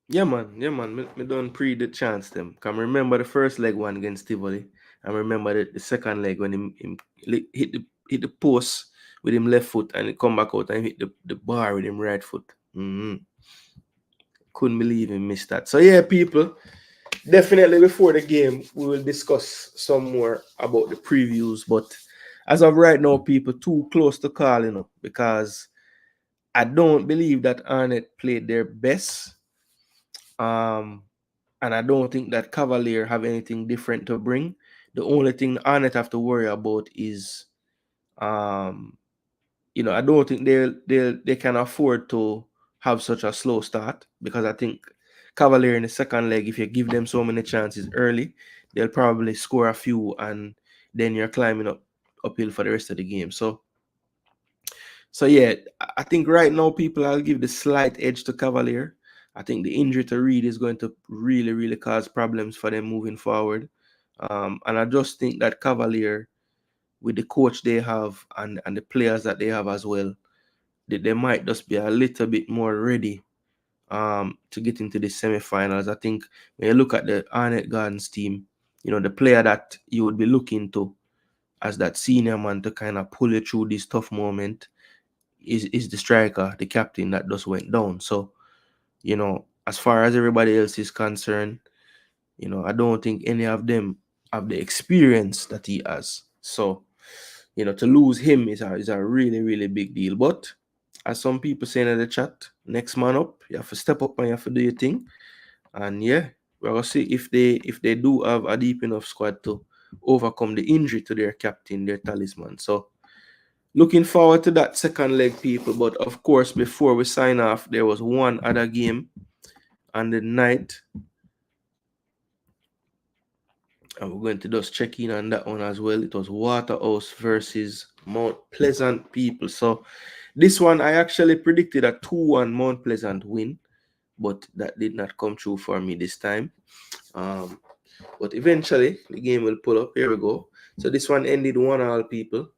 Yeah, man. Me don't pre the chance them. Can remember the first leg one against Tivoli. And remember the second leg when him hit the post with him left foot and it come back out and hit the bar with him right foot. Couldn't believe he missed that. So yeah, people, definitely before the game, we will discuss some more about the previews. But as of right now, people, too close to call, because I don't believe that Arnett played their best. And I don't think that Cavalier have anything different to bring. The only thing Arnett have to worry about is, I don't think they can afford to have such a slow start, because I think Cavalier in the second leg, if you give them so many chances early, they'll probably score a few, and then you're climbing uphill for the rest of the game. So yeah, I think right now people I'll give the slight edge to Cavalier. I think the injury to Reed is going to really, really cause problems for them moving forward. And I just think that Cavalier, with the coach they have and the players that they have as well, they might just be a little bit more ready to get into the semi-finals. I think when you look at the Arnett Gardens team, the player that you would be looking to as that senior man to kind of pull you through this tough moment is the striker, the captain that just went down. So, as far as everybody else is concerned, I don't think any of them have the experience that he has. So, to lose him is a really, really big deal. But as some people saying in the chat, next man up, you have to step up and you have to do your thing. And yeah, we're gonna see if they do have a deep enough squad to overcome the injury to their captain, their talisman. So looking forward to that second leg, people. But of course, before we sign off, there was one other game on the night. And we're going to just check in on that one as well. It was Waterhouse versus Mount Pleasant people. So this one, I actually predicted a 2-1 Mount Pleasant win, but that did not come true for me this time. But eventually, the game will pull up. Here we go. So this one ended 1-1 people.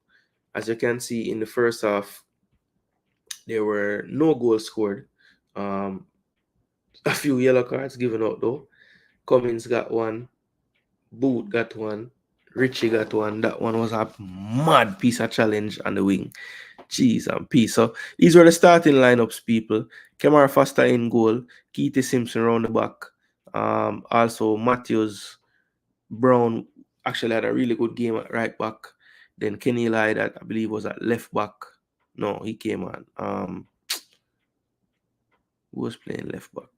As you can see in the first half, there were no goals scored. A few yellow cards given out though. Cummins got one. Boot got one. Richie got one. That one was a mad piece of challenge on the wing. Jeez and peace. So these were the starting lineups, people. Kemar Foster in goal. Keith Simpson around the back. Also Matthews Brown actually had a really good game at right back. Then Kenny Lyde, that I believe was at left back. No, he came on. Who was playing left back?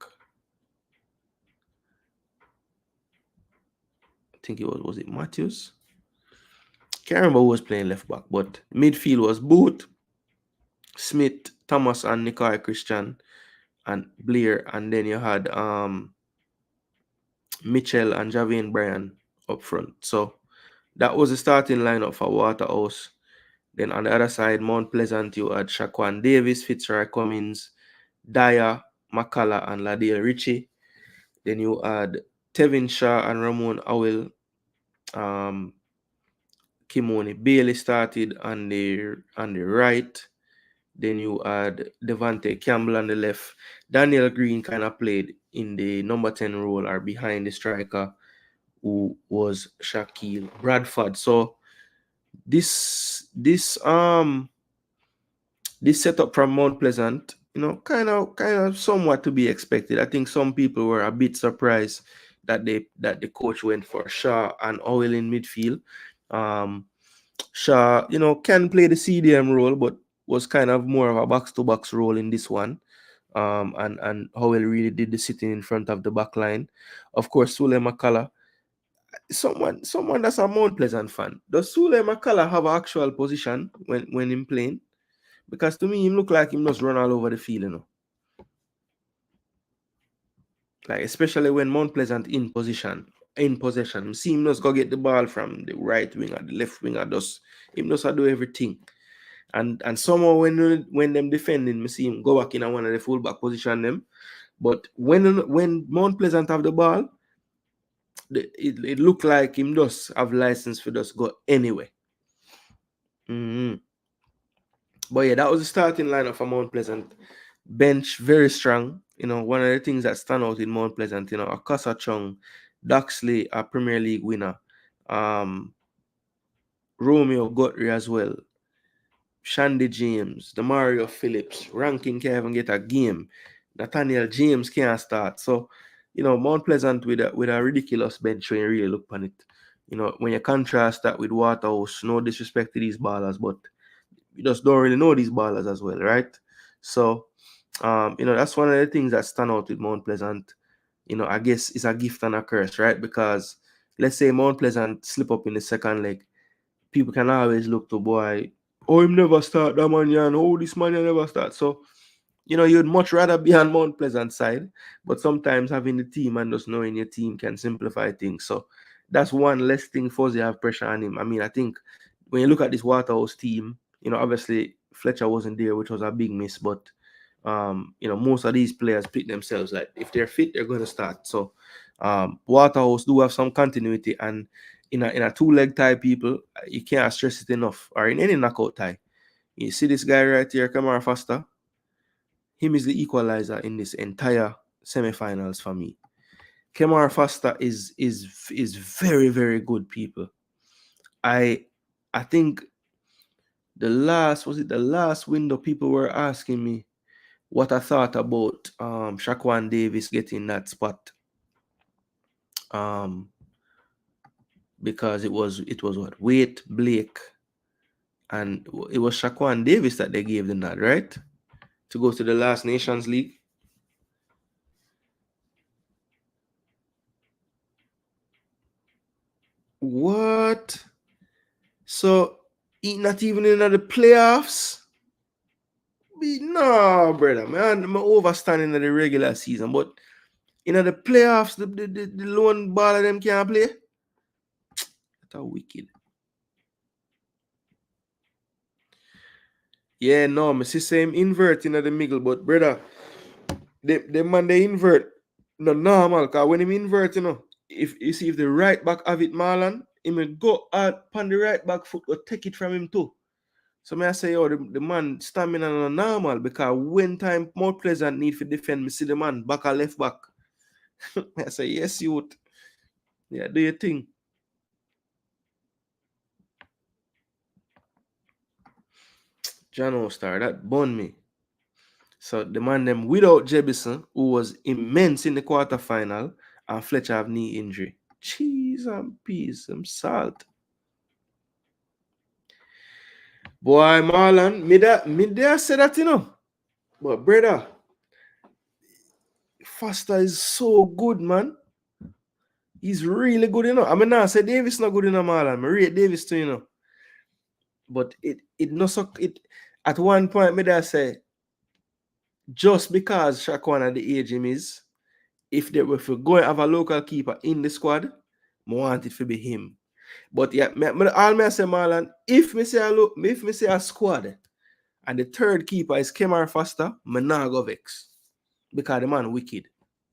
I think it was it Matthews? Can't remember who was playing left back, but midfield was Booth, Smith, Thomas, and Nikai Christian, and Blair, and then you had Mitchell and Javian Bryan up front. So that was the starting lineup for Waterhouse. Then on the other side, Mount Pleasant, you had Shaquan Davis, Fitzroy Cummins, Dyer, McCullough, and Ladale Ritchie. Then you had Tevin Shaw and Ramon Howell. Kimoni Bailey started on the right. Then you had Devante Campbell on the left. Daniel Green kind of played in the number 10 role or behind the striker, who was Shaquille Bradford. So this setup from Mount Pleasant, kind of somewhat to be expected. I think some people were a bit surprised that the coach went for Shaw and Howell in midfield. Shaw, can play the CDM role, but was kind of more of a box-to-box role in this one. And Howell really did the sitting in front of the back line. Of course, Sule McCullough, someone that's a Mount Pleasant fan. Does Sule McCullough have an actual position when him playing? Because to me, him look like him just run all over the field, Like, especially when Mount Pleasant in possession, see him just go get the ball from the right wing or the left wing, or him just do everything. And somehow when them defending, me see him go back in one of the fullback position them. But when Mount Pleasant have the ball, it look like him just have license for just go anywhere. But yeah, that was the starting lineup for Mount Pleasant. Bench very strong. One of the things that stand out in Mount Pleasant, Akasa Chung, Duxley, a Premier League winner, Romeo Guthrie as well, Shandy James, Demario Phillips, Rankin can't even get a game. Nathaniel James can't start. So, Mount Pleasant with a ridiculous bench when you really look on it. When you contrast that with Waterhouse, no disrespect to these ballers, but you just don't really know these ballers as well, right? So, that's one of the things that stand out with Mount Pleasant. I guess it's a gift and a curse, right? Because let's say Mount Pleasant slip up in the second leg, people can always look to boy, oh, him never start that man, and oh, this man never start. So, you'd much rather be on Mount Pleasant side, but sometimes having the team and just knowing your team can simplify things. So that's one less thing Fuzzy have pressure on him. I mean, I think when you look at this Waterhouse team, obviously Fletcher wasn't there, which was a big miss, but most of these players pick themselves. Like if they're fit, they're going to start. So Waterhouse do have some continuity, and in a two-leg tie, people, you can't stress it enough. Or in any knockout tie, you see this guy right here, Kamara Foster. Him is the equalizer in this entire semi-finals for me. Kemar Foster is very, very good, people. I think the last window people were asking me what I thought about Shaquan Davis getting that spot. Because it was what? Wade, Blake, and it was Shaquan Davis that they gave the nod, right? To go to the last Nations League. What? So he not even in the playoffs? No, brother, man, I'm overstanding in the regular season, but in the playoffs, the lone baller them can't play. That wicked. Yeah, no, I see same invert in the middle, but brother, the man they invert no normal, because when him invert, if you see if the right back have it Marlon, he may go out on the right back foot or take it from him too. So may I say, the man stamina no normal, because when time more pleasant need for defend, me see the man back or left back. I say, yes, you would. Yeah, do your thing. John Star, that bun me. So the man them without Jebison, who was immense in the quarterfinal, and Fletcher have knee injury. Cheese and peas, some salt. Boy, Marlon, me there say that, But brother, Foster is so good, man. He's really good, I mean, now say Davis not good, Marlon. I rate Davis too, But it not so it at one point me there say just because Shaquan at the age him is, if they were going to have a local keeper in the squad, I want it to be him. But yeah, all me say, Marlon, if me say a squad and the third keeper is Kemar Foster, me nah go vex. Because the man wicked.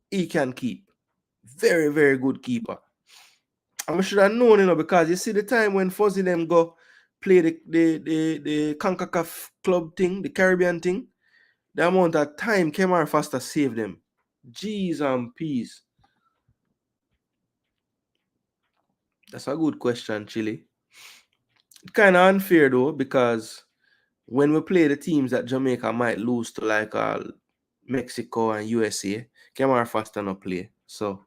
He can keep. Very, very good keeper. I should have known, because you see the time when Fuzzy them go play the Concacaf club thing, the Caribbean thing, the amount of time Kemar Foster saved them. G's and P's. That's a good question, Chile. Kind of unfair though, because when we play the teams that Jamaica might lose to, like Mexico and USA, Kemar Foster no play. So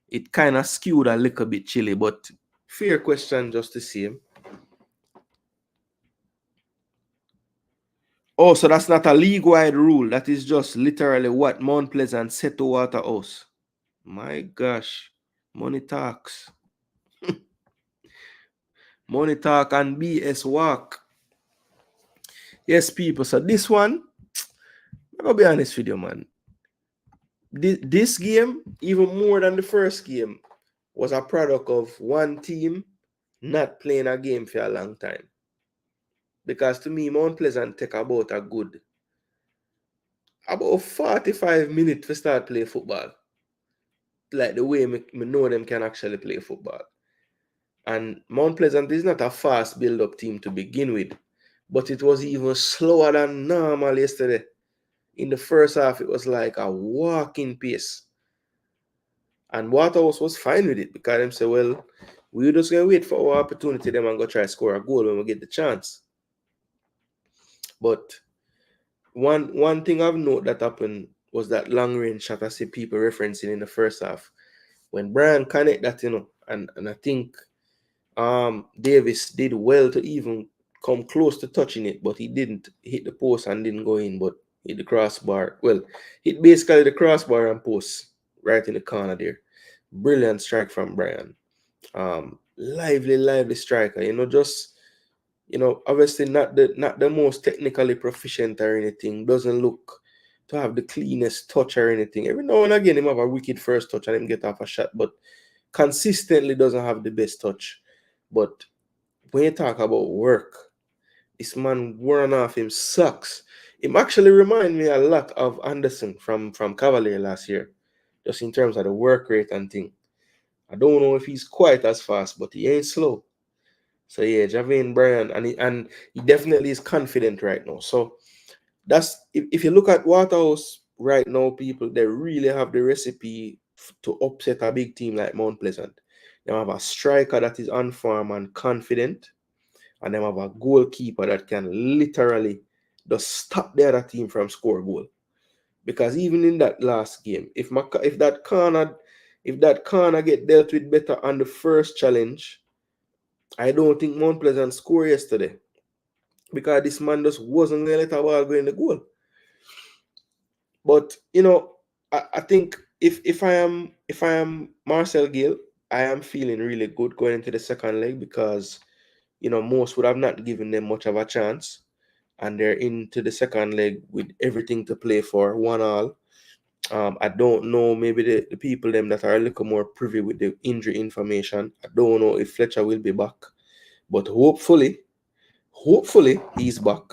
it kind of skewed a little bit, Chile, but fair question just the same. Oh, so that's not a league-wide rule. That is just literally what Mount Pleasant said to Waterhouse. My gosh. Money talks. Money talk and BS walk. Yes, people. So this one, I'm going to be honest with you, man. This game, even more than the first game, was a product of one team not playing a game for a long time. Because to me, Mount Pleasant take about 45 minutes to start playing football. Like the way me know them can actually play football. And Mount Pleasant is not a fast build-up team to begin with. But it was even slower than normal yesterday. In the first half, it was like a walking pace. And Waterhouse was fine with it, because them say, well, we're just going to wait for our opportunity, them and go try to score a goal when we get the chance. But one thing I've noted that happened was that long range shot I see people referencing in the first half. When Brian connect that, and I think Davis did well to even come close to touching it, but he didn't hit the post and didn't go in, but hit the crossbar. Well, hit basically the crossbar and post right in the corner there. Brilliant strike from Brian. Lively striker. Obviously not the most technically proficient or anything. Doesn't look to have the cleanest touch or anything. Every now and again, him have a wicked first touch and him get off a shot, but consistently doesn't have the best touch. But when you talk about work, this man worn off him sucks. Him actually remind me a lot of Anderson from Cavalier last year, just in terms of the work rate and thing. I don't know if he's quite as fast, but he ain't slow. So yeah, Javane Bryan, and he definitely is confident right now. So that's if you look at Waterhouse right now, people, they really have the recipe to upset a big team like Mount Pleasant. They have a striker that is on form and confident, and they have a goalkeeper that can literally just stop the other team from score goal. Because even in that last game, if that corner get dealt with better on the first challenge, I don't think Mount Pleasant scored yesterday, because this man just wasn't going to let a ball go in the goal. But I think if I am Marcel Gill, I am feeling really good going into the second leg, because most would have not given them much of a chance, and they're into the second leg with everything to play for, 1-1. I don't know, maybe the people them that are a little more privy with the injury information. I don't know if Fletcher will be back, but hopefully he's back.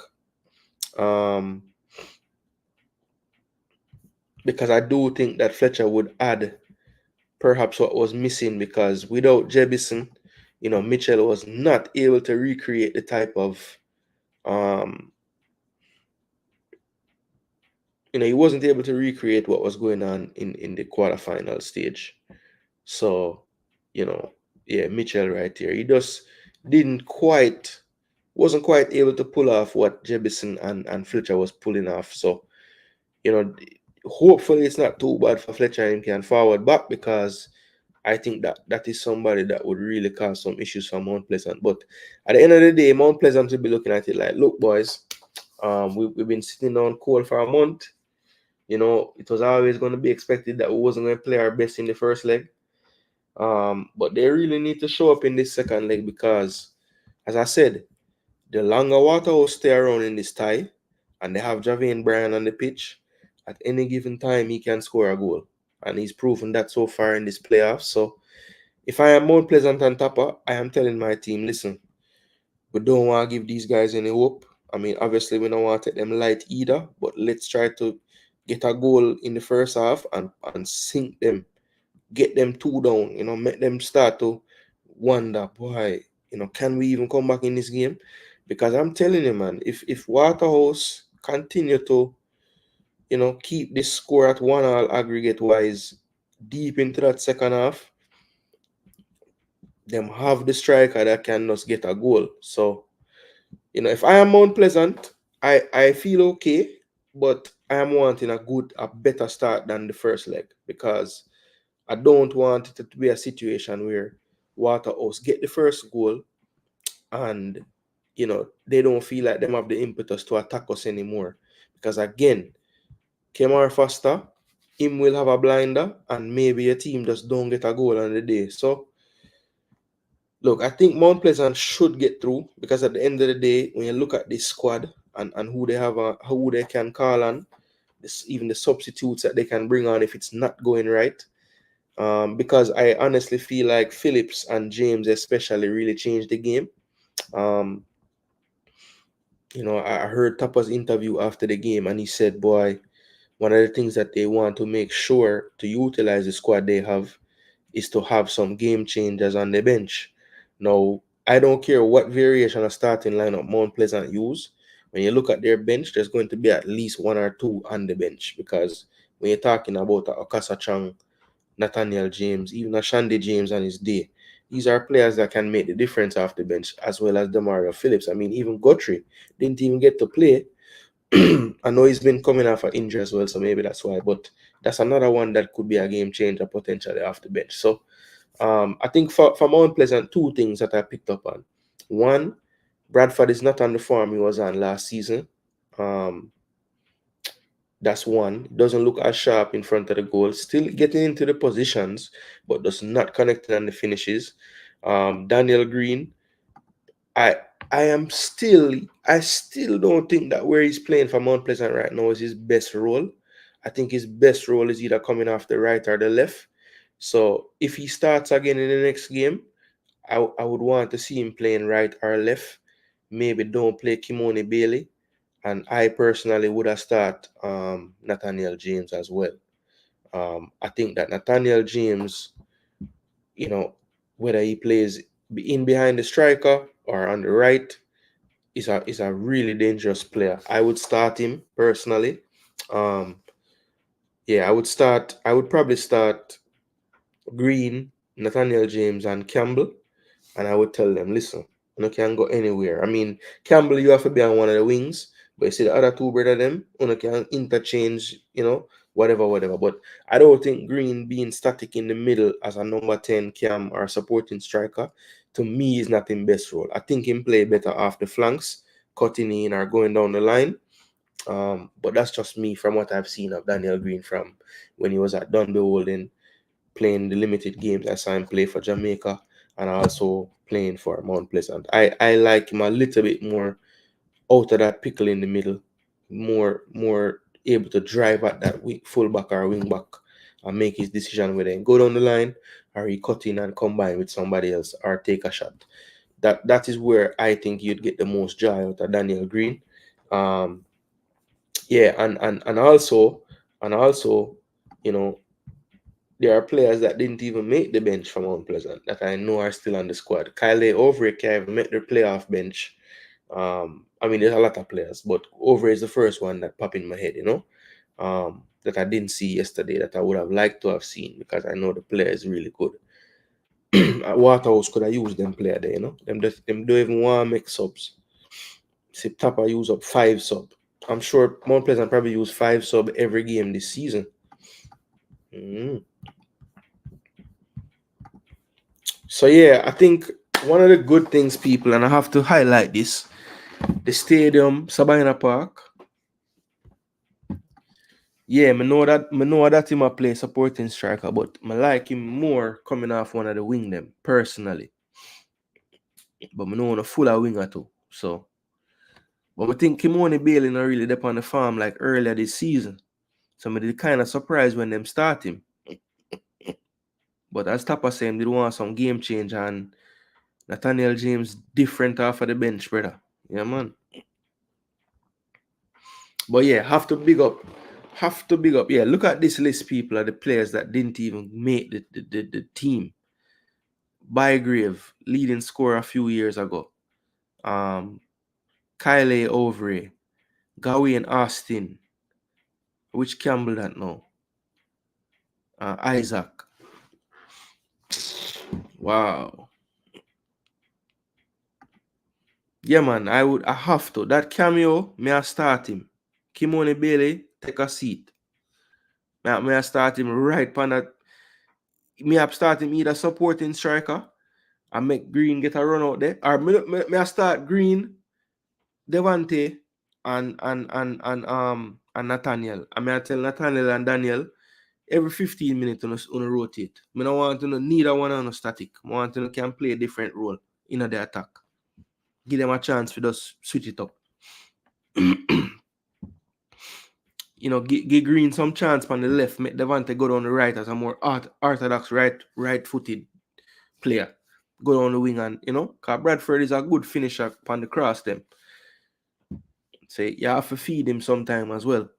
Um, because I do think that Fletcher would add perhaps what was missing, because without Jebison, Mitchell was not able to recreate the type of um, he wasn't able to recreate what was going on in the quarterfinal stage. So, yeah, Mitchell right here. He just didn't quite, wasn't quite able to pull off what Jebison and Fletcher was pulling off. So, hopefully it's not too bad for Fletcher and he can forward back, because I think that is somebody that would really cause some issues for Mount Pleasant. But at the end of the day, Mount Pleasant will be looking at it like, look, boys, we've been sitting on cold for a month. It was always going to be expected that we wasn't going to play our best in the first leg. But they really need to show up in this second leg, because, as I said, the longer Waterhouse stay around in this tie, and they have Javane Bryan on the pitch, at any given time he can score a goal. And he's proven that so far in this playoffs. So if I am Mount Pleasant and Tapa, I am telling my team, listen, we don't want to give these guys any hope. I mean, obviously, we don't want to take them light either, but let's try to get a goal in the first half and sink them, get them two down, make them start to wonder, boy, can we even come back in this game? Because I'm telling you, man, if Waterhouse continue to, keep this score at 1-1 aggregate wise deep into that second half, them have the striker that can just get a goal. So, if I am Mount Pleasant, I feel okay, but I am wanting a better start than the first leg, because I don't want it to be a situation where Waterhouse get the first goal and they don't feel like them have the impetus to attack us anymore. Because again, Kemar Foster, him will have a blinder, and maybe your team just don't get a goal on the day. So look, I think Mount Pleasant should get through, because at the end of the day, when you look at this squad and who they have, who they can call on, even the substitutes that they can bring on if it's not going right. Because I honestly feel like Phillips and James especially really changed the game. I heard Tapa's interview after the game, and he said, boy, one of the things that they want to make sure to utilize the squad they have is to have some game changers on the bench. Now, I don't care what variation of starting lineup Mount Pleasant use. When you look at their bench, there's going to be at least one or two on the bench, because when you're talking about Okasa Chang, Nathaniel James, even a Shandy James on his day, these are players that can make the difference off the bench, as well as Demario Phillips. I mean, even Guthrie didn't even get to play. I know he's been coming off an injury as well, so maybe that's why. But that's another one that could be a game changer potentially off the bench. So I think for Mount Pleasant, two things that I picked up on. One, Bradford is not on the form he was on last season. That's one. Doesn't look as sharp in front of the goal. Still getting into the positions, but does not connecting on the finishes. Daniel Green, I I still don't think that where he's playing for Mount Pleasant right now is his best role. I think his best role is either coming off the right or the left. So if he starts again in the next game, I would want to see him playing right or left. Maybe don't play Kimoni Bailey. And I personally would have start Nathaniel James as well. I think that Nathaniel James, whether he plays in behind the striker or on the right, is a really dangerous player. I would start him personally. Yeah, I would probably start Green, Nathaniel James, and Campbell, and I would tell them, listen, you can go anywhere. I mean, Campbell, you have to be on one of the wings, but you see the other two brother them, you can interchange, whatever. But I don't think Green being static in the middle as a number 10 cam or supporting striker, to me, is not in best role. I think him play better off the flanks, cutting in or going down the line. But that's just me from what I've seen of Daniel Green from when he was at Dunby Holding, playing the limited games I saw him play for Jamaica, and also playing for Mount Pleasant. I like him a little bit more out of that pickle in the middle, more able to drive at that fullback or wing back and make his decision whether he go down the line or he cut in and combine with somebody else or take a shot. That is where I think you'd get the most joy out of Daniel Green. Yeah, and also, you know, there are players that didn't even make the bench from Mount Pleasant that I know are still on the squad. Kyle Overy can't even make the playoff bench. I mean, there's a lot of players, but Overy is the first one that popped in my head, that I didn't see yesterday that I would have liked to have seen because I know the player is really good. Waterhouse could have used them player there, Them don't even want to make subs. See, Tapa use up 5 sub. I'm sure Mount Pleasant probably use 5 sub every game this season. So yeah, I think one of the good things, people, and I have to highlight this, the stadium, Sabina Park. Yeah, I know that him a play supporting striker, but I like him more coming off one of the wing them personally. But I know on a fuller winger too. So, but I think Kimoni Bailey not really up on the farm like earlier this season. So I did kind of surprised when them start him. But as Tapa saying, they want some game change, and Nathaniel James different off of the bench, brother. Yeah, man. But yeah, have to big up. Yeah, look at this list, people, of the players that didn't even make the team. Bygrave, leading scorer a few years ago. Kyle Overy, Gawain Austin, which Campbell that now? Isaac. Wow. Yeah, man, I have to. That cameo, may I start him. Kimoni Bailey, take a seat. May I start him right on that. May I start him either supporting striker and make Green get a run out there. Or may I start Green, Devante, and Nathaniel. I may I tell Nathaniel and Daniel every 15 minutes on a rotate. I don't want to know neither one on a static. I want to know can play a different role in the attack. Give them a chance for just switch it up. Give Green some chance on the left, make Devante go down the right as a more orthodox right-footed player. Go down the wing and, because Bradford is a good finisher on the cross them. So you have to feed him sometime as well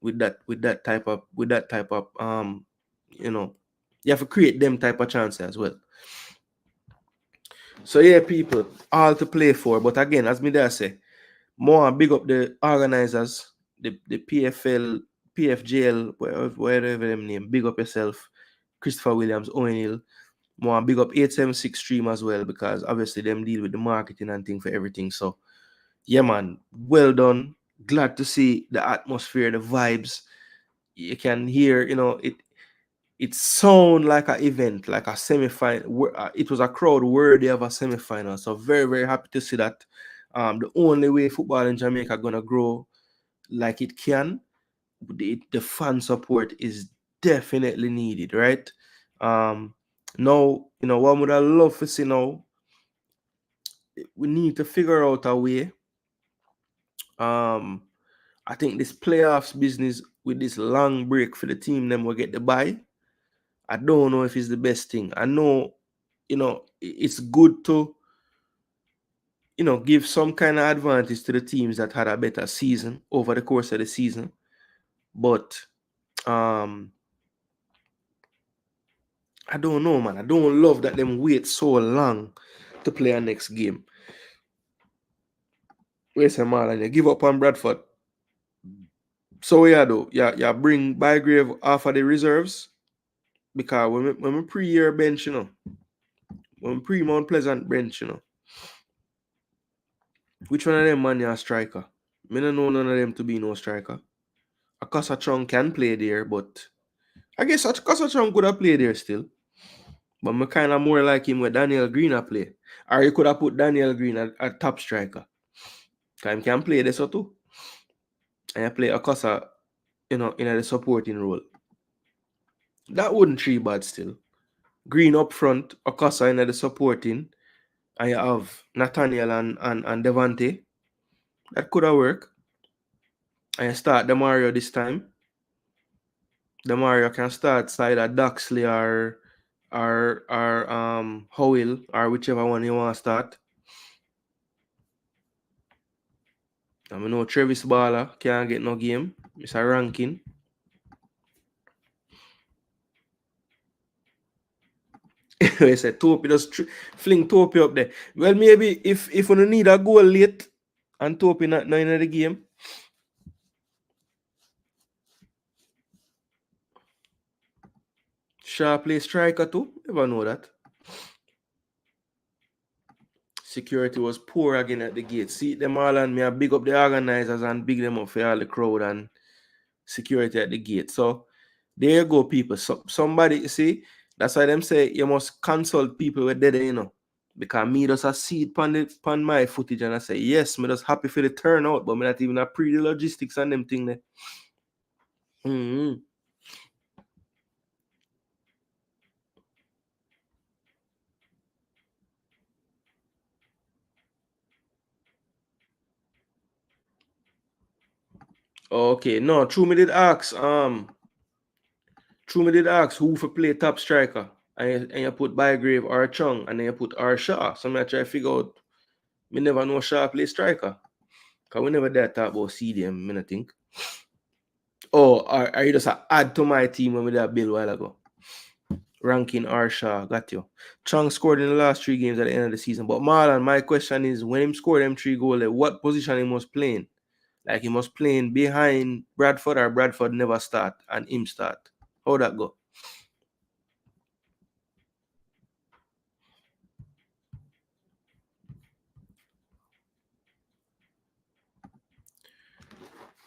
with that type of you have to create them type of chances as well. So yeah, people, all to play for. But again, as me there say, more big up the organizers, the PFL, PFJL, whatever them name, big up yourself, Christopher Williams, O'Neill. More big up 876 Stream as well, because obviously them deal with the marketing and thing for everything. So yeah, man, well done. Glad to see the atmosphere, the vibes. You can hear, it sound like an event, like a semi-final. It was a crowd worthy of a semi-final. So very, very happy to see that. The only way football in Jamaica gonna grow like it can, the fan support is definitely needed, right? Now, what would I love to see now? We need to figure out a way. I think this playoffs business with this long break for the team, them will get the bye. I don't know if it's the best thing. I know, it's good to, give some kind of advantage to the teams that had a better season over the course of the season. But I don't know, man. I don't love that them wait so long to play our next game. Where's the man? And you give up on Bradford. So yeah, though, yeah, bring Bygrave off of the reserves. Because when we pre-year bench, when we pre-Mount Pleasant bench, which one of them man are striker? I don't know none of them to be no striker. Akasa Chung can play there, but I guess Akasa Chung could have played there still. But I kind of more like him with Daniel Green a play. Or you could have put Daniel Green at top striker. Because he can play this or too. And I play Akasa, in the supporting role. That wouldn't treat bad still. Green up front, Akasa in the supporting. And you have Nathaniel and Devante. That could have worked. And you start the Mario this time. The Mario can start side of Duxley or Howell or whichever one you want to start. I know Travis Baller can't get no game. It's a ranking. I said Topi just fling Topi up there. Well, maybe if you need a goal late and Topi not in the game. Shaw play striker too. Never know that. Security was poor again at the gate. See them all and me I big up the organizers and big them up for all the crowd and security at the gate. So there you go, people. So somebody see that's why them say you must consult people with dead, you know. Because me just a see it on my footage and I say yes, me just happy for the turnout, but me not even a pre the logistics and them thing there. Mm-hmm. Okay, no, true me did ask who for play top striker. And you put Bygrave or Chung and then you put R Shaw. So I try to figure out me never know Shaw play striker. Cause we never dare talk about CDM, I think. Oh, are you just add to my team when we did a bill a while ago? Ranking R Shaw, got you. Chung scored in the last 3 games at the end of the season. But Marlon, my question is when him scored them 3 goals, what position he was playing? Like he was playing behind Bradford or Bradford never start and him start. How that go?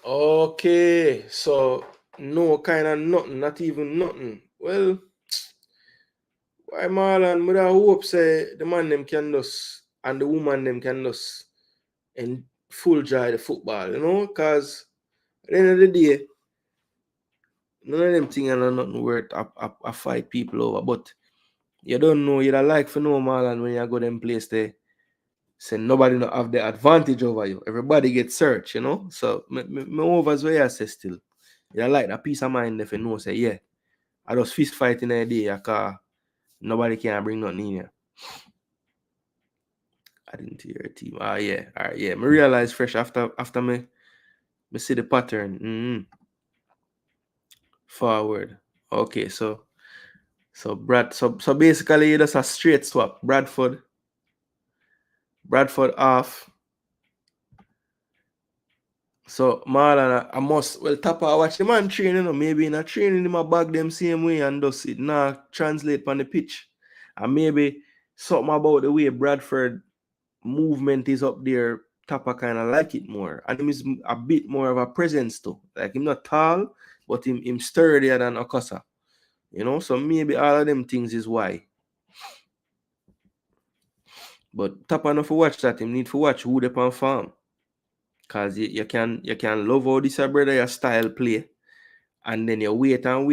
Okay, so no kind of nothing, not even nothing. Well, why Marlon, would I hope say the man them can just and the woman them can just and full joy the football, you know, because at the end of the day, none of them things are nothing worth a fight people over. But you don't know, you don't like for no Marlon when you go them place there. Say nobody not have the advantage over you. Everybody gets searched, you know. So me overs where I say still. You like that peace of mind if you know say, yeah, I just fist fighting a day because nobody can bring nothing in here. I didn't hear a team. Ah yeah. All right, yeah. Me realize fresh after me see the pattern. Forward. Okay, so so basically it's just a straight swap. Bradford off. So Marlon, I must Tapa watch the man training, you know, maybe in a training him a bag them same way and does it now translate on the pitch. And maybe something about the way Bradford movement is up there, Tapa kind of like it more. And him is a bit more of a presence too. Like him not tall, but him sturdier than Okosa. You know, so maybe all of them things is why. But Tapa enough to watch that, him need to watch who they on farm. Cause you can love how this brother your style play. And then you wait until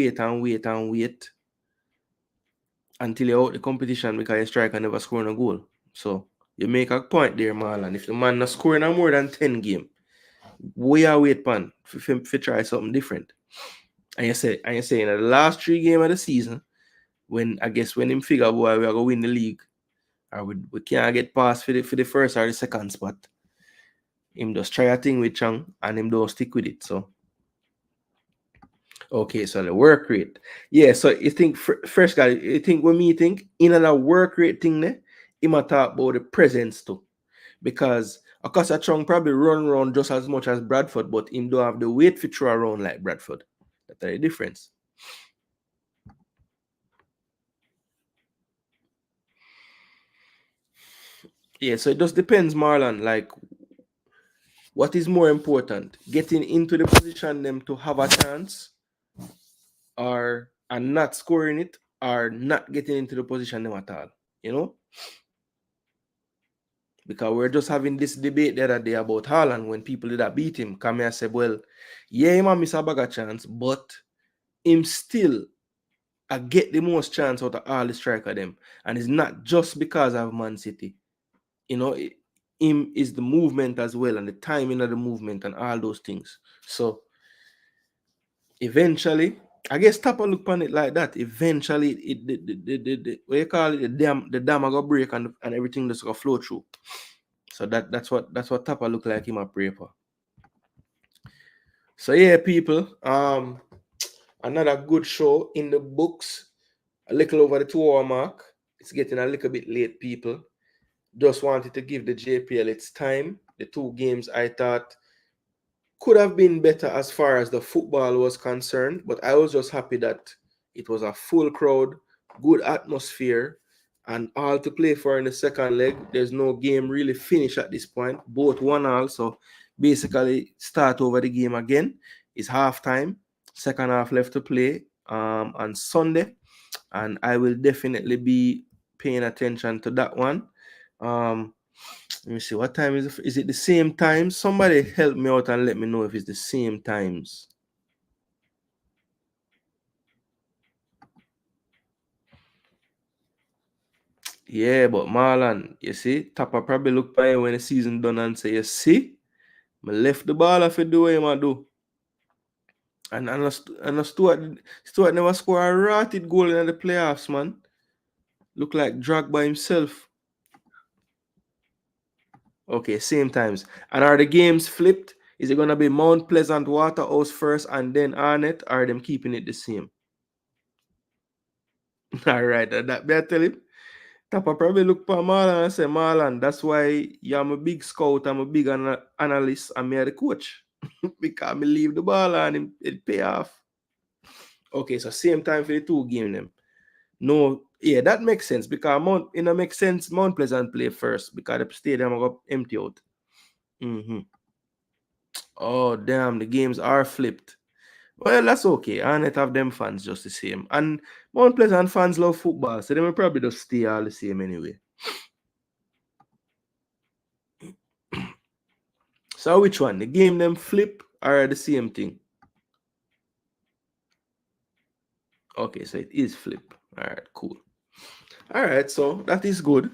you're out the competition because you strike and never score a goal. So you make a point there, Marlon. If the man not scoring a more than 10 game, we are wait pan for try something different. And you say in the last 3 games of the season, when him figure boy we are gonna win the league, or we can't get past for the first or the second spot. Him just try a thing with Chang and him don't stick with it. So okay, so the work rate. Yeah, so you think fresh guy, you think when me think in a work rate thing there, he might talk about the presence too. Because Akasa Chung probably run around just as much as Bradford, but him don't have the weight to throw around like Bradford. That's the difference. Yeah, so it just depends, Marlon. Like, what is more important? Getting into the position them to have a chance or and not scoring it or not getting into the position them at all. You know? Because we're just having this debate the other day about Haaland when people did that beat him. Come here and say, well, yeah, he might miss a bag of chance, but him still get the most chance out of all the striker them. And it's not just because of Man City. You know, him is the movement as well, and the timing of the movement and all those things. So eventually, I guess Tapper look upon it like that. Eventually, the what you call it, the dam go break and everything just go flow through. So that's what Tapper look like in my paper. So yeah, people, another good show in the books. A little over the 2 hour mark. It's getting a little bit late, people. Just wanted to give the JPL its time. The 2 games I thought could have been better as far as the football was concerned, but I was just happy that it was a full crowd, good atmosphere, and all to play for in the second leg. There's no game really finished at this point. Both 1-1, so basically start over the game again. It's halftime, second half left to play on Sunday, and I will definitely be paying attention to that one. Let me see, what time is it? Is it the same time? Somebody help me out and let me know if it's the same times. Yeah, but Marlon, you see, Tapper probably look by when the season done and say, you see, I left the ball off it the way I do. And Stuart never scored a rotted goal in the playoffs, man. Look like dragged by himself. Okay, same times. And are the games flipped? Is it gonna be Mount Pleasant Waterhouse first and then Arnett, or are them keeping it the same? All right, that better tell him. Tapper probably look for Marlon and say, Marlon, that's why you're a big scout, I'm a big analyst, and me are the coach. Because me leave the ball and it pay off. Okay, so same time for the 2 game them. No, yeah, that makes sense because makes sense Mount Pleasant play first because the stadium got empty out. Oh damn, the games are flipped. Well, that's okay. I not have them fans just the same. And Mount Pleasant fans love football, so they will probably just stay all the same anyway. So which one? The game them flip or the same thing? Okay, so it is flip. All right, cool. All right, so that is good.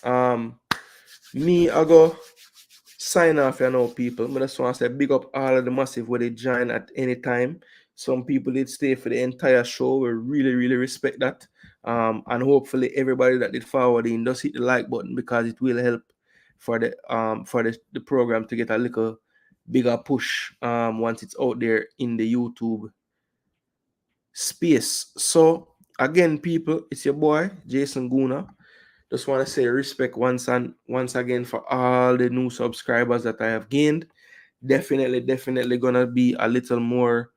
Me, I go sign off, people. I just want to say big up all of the massive where they join at any time. Some people did stay for the entire show. We really, really respect that. And hopefully everybody that did forward in does hit the like button because it will help for the program to get a little bigger push once it's out there in the YouTube space. So again, people, it's your boy Jason Gooner. Just want to say respect once again for all the new subscribers that I have gained. Definitely gonna be a little more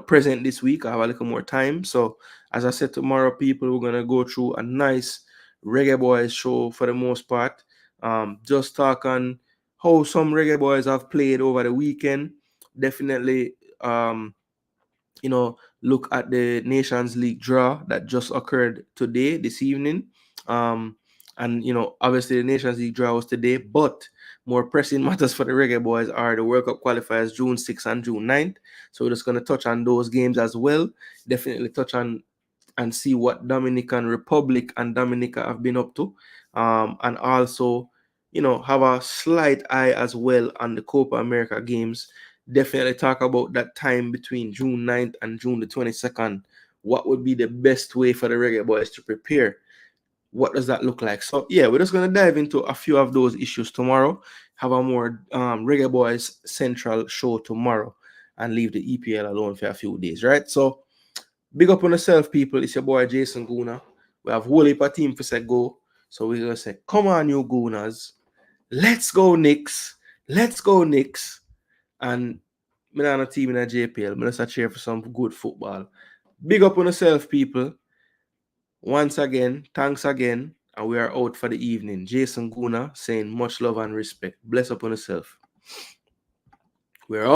present this week. I have a little more time. So as I said, tomorrow, people, we're gonna go through a nice Reggae Boys show for the most part. Just talk on how some Reggae Boys have played over the weekend. Definitely look at the Nations League draw that just occurred this evening. And obviously the Nations League draw was today, but more pressing matters for the Reggae Boys are the World Cup qualifiers June 6th and June 9th. So we're just going to touch on those games as well. Definitely touch on and see what Dominican Republic and Dominica have been up to. And also, have a slight eye as well on the Copa America games. Definitely talk about that time between June 9th and June the 22nd. What would be the best way for the Reggae Boys to prepare? What does that look like? So yeah, we're just going to dive into a few of those issues tomorrow. Have a more Reggae Boys central show tomorrow and leave the EPL alone for a few days, right? So big up on yourself, people. It's your boy Jason Gooner. We have whole heap of team for say go. So we're going to say, come on, you Gooners. Let's go, Knicks. Let's go, Knicks. And I'm not a team in a JPL. I'm just a cheer for some good football. Big up on yourself, people. Once again, thanks again. And we are out for the evening. Jason Gooner saying much love and respect. Bless up on yourself. We're out.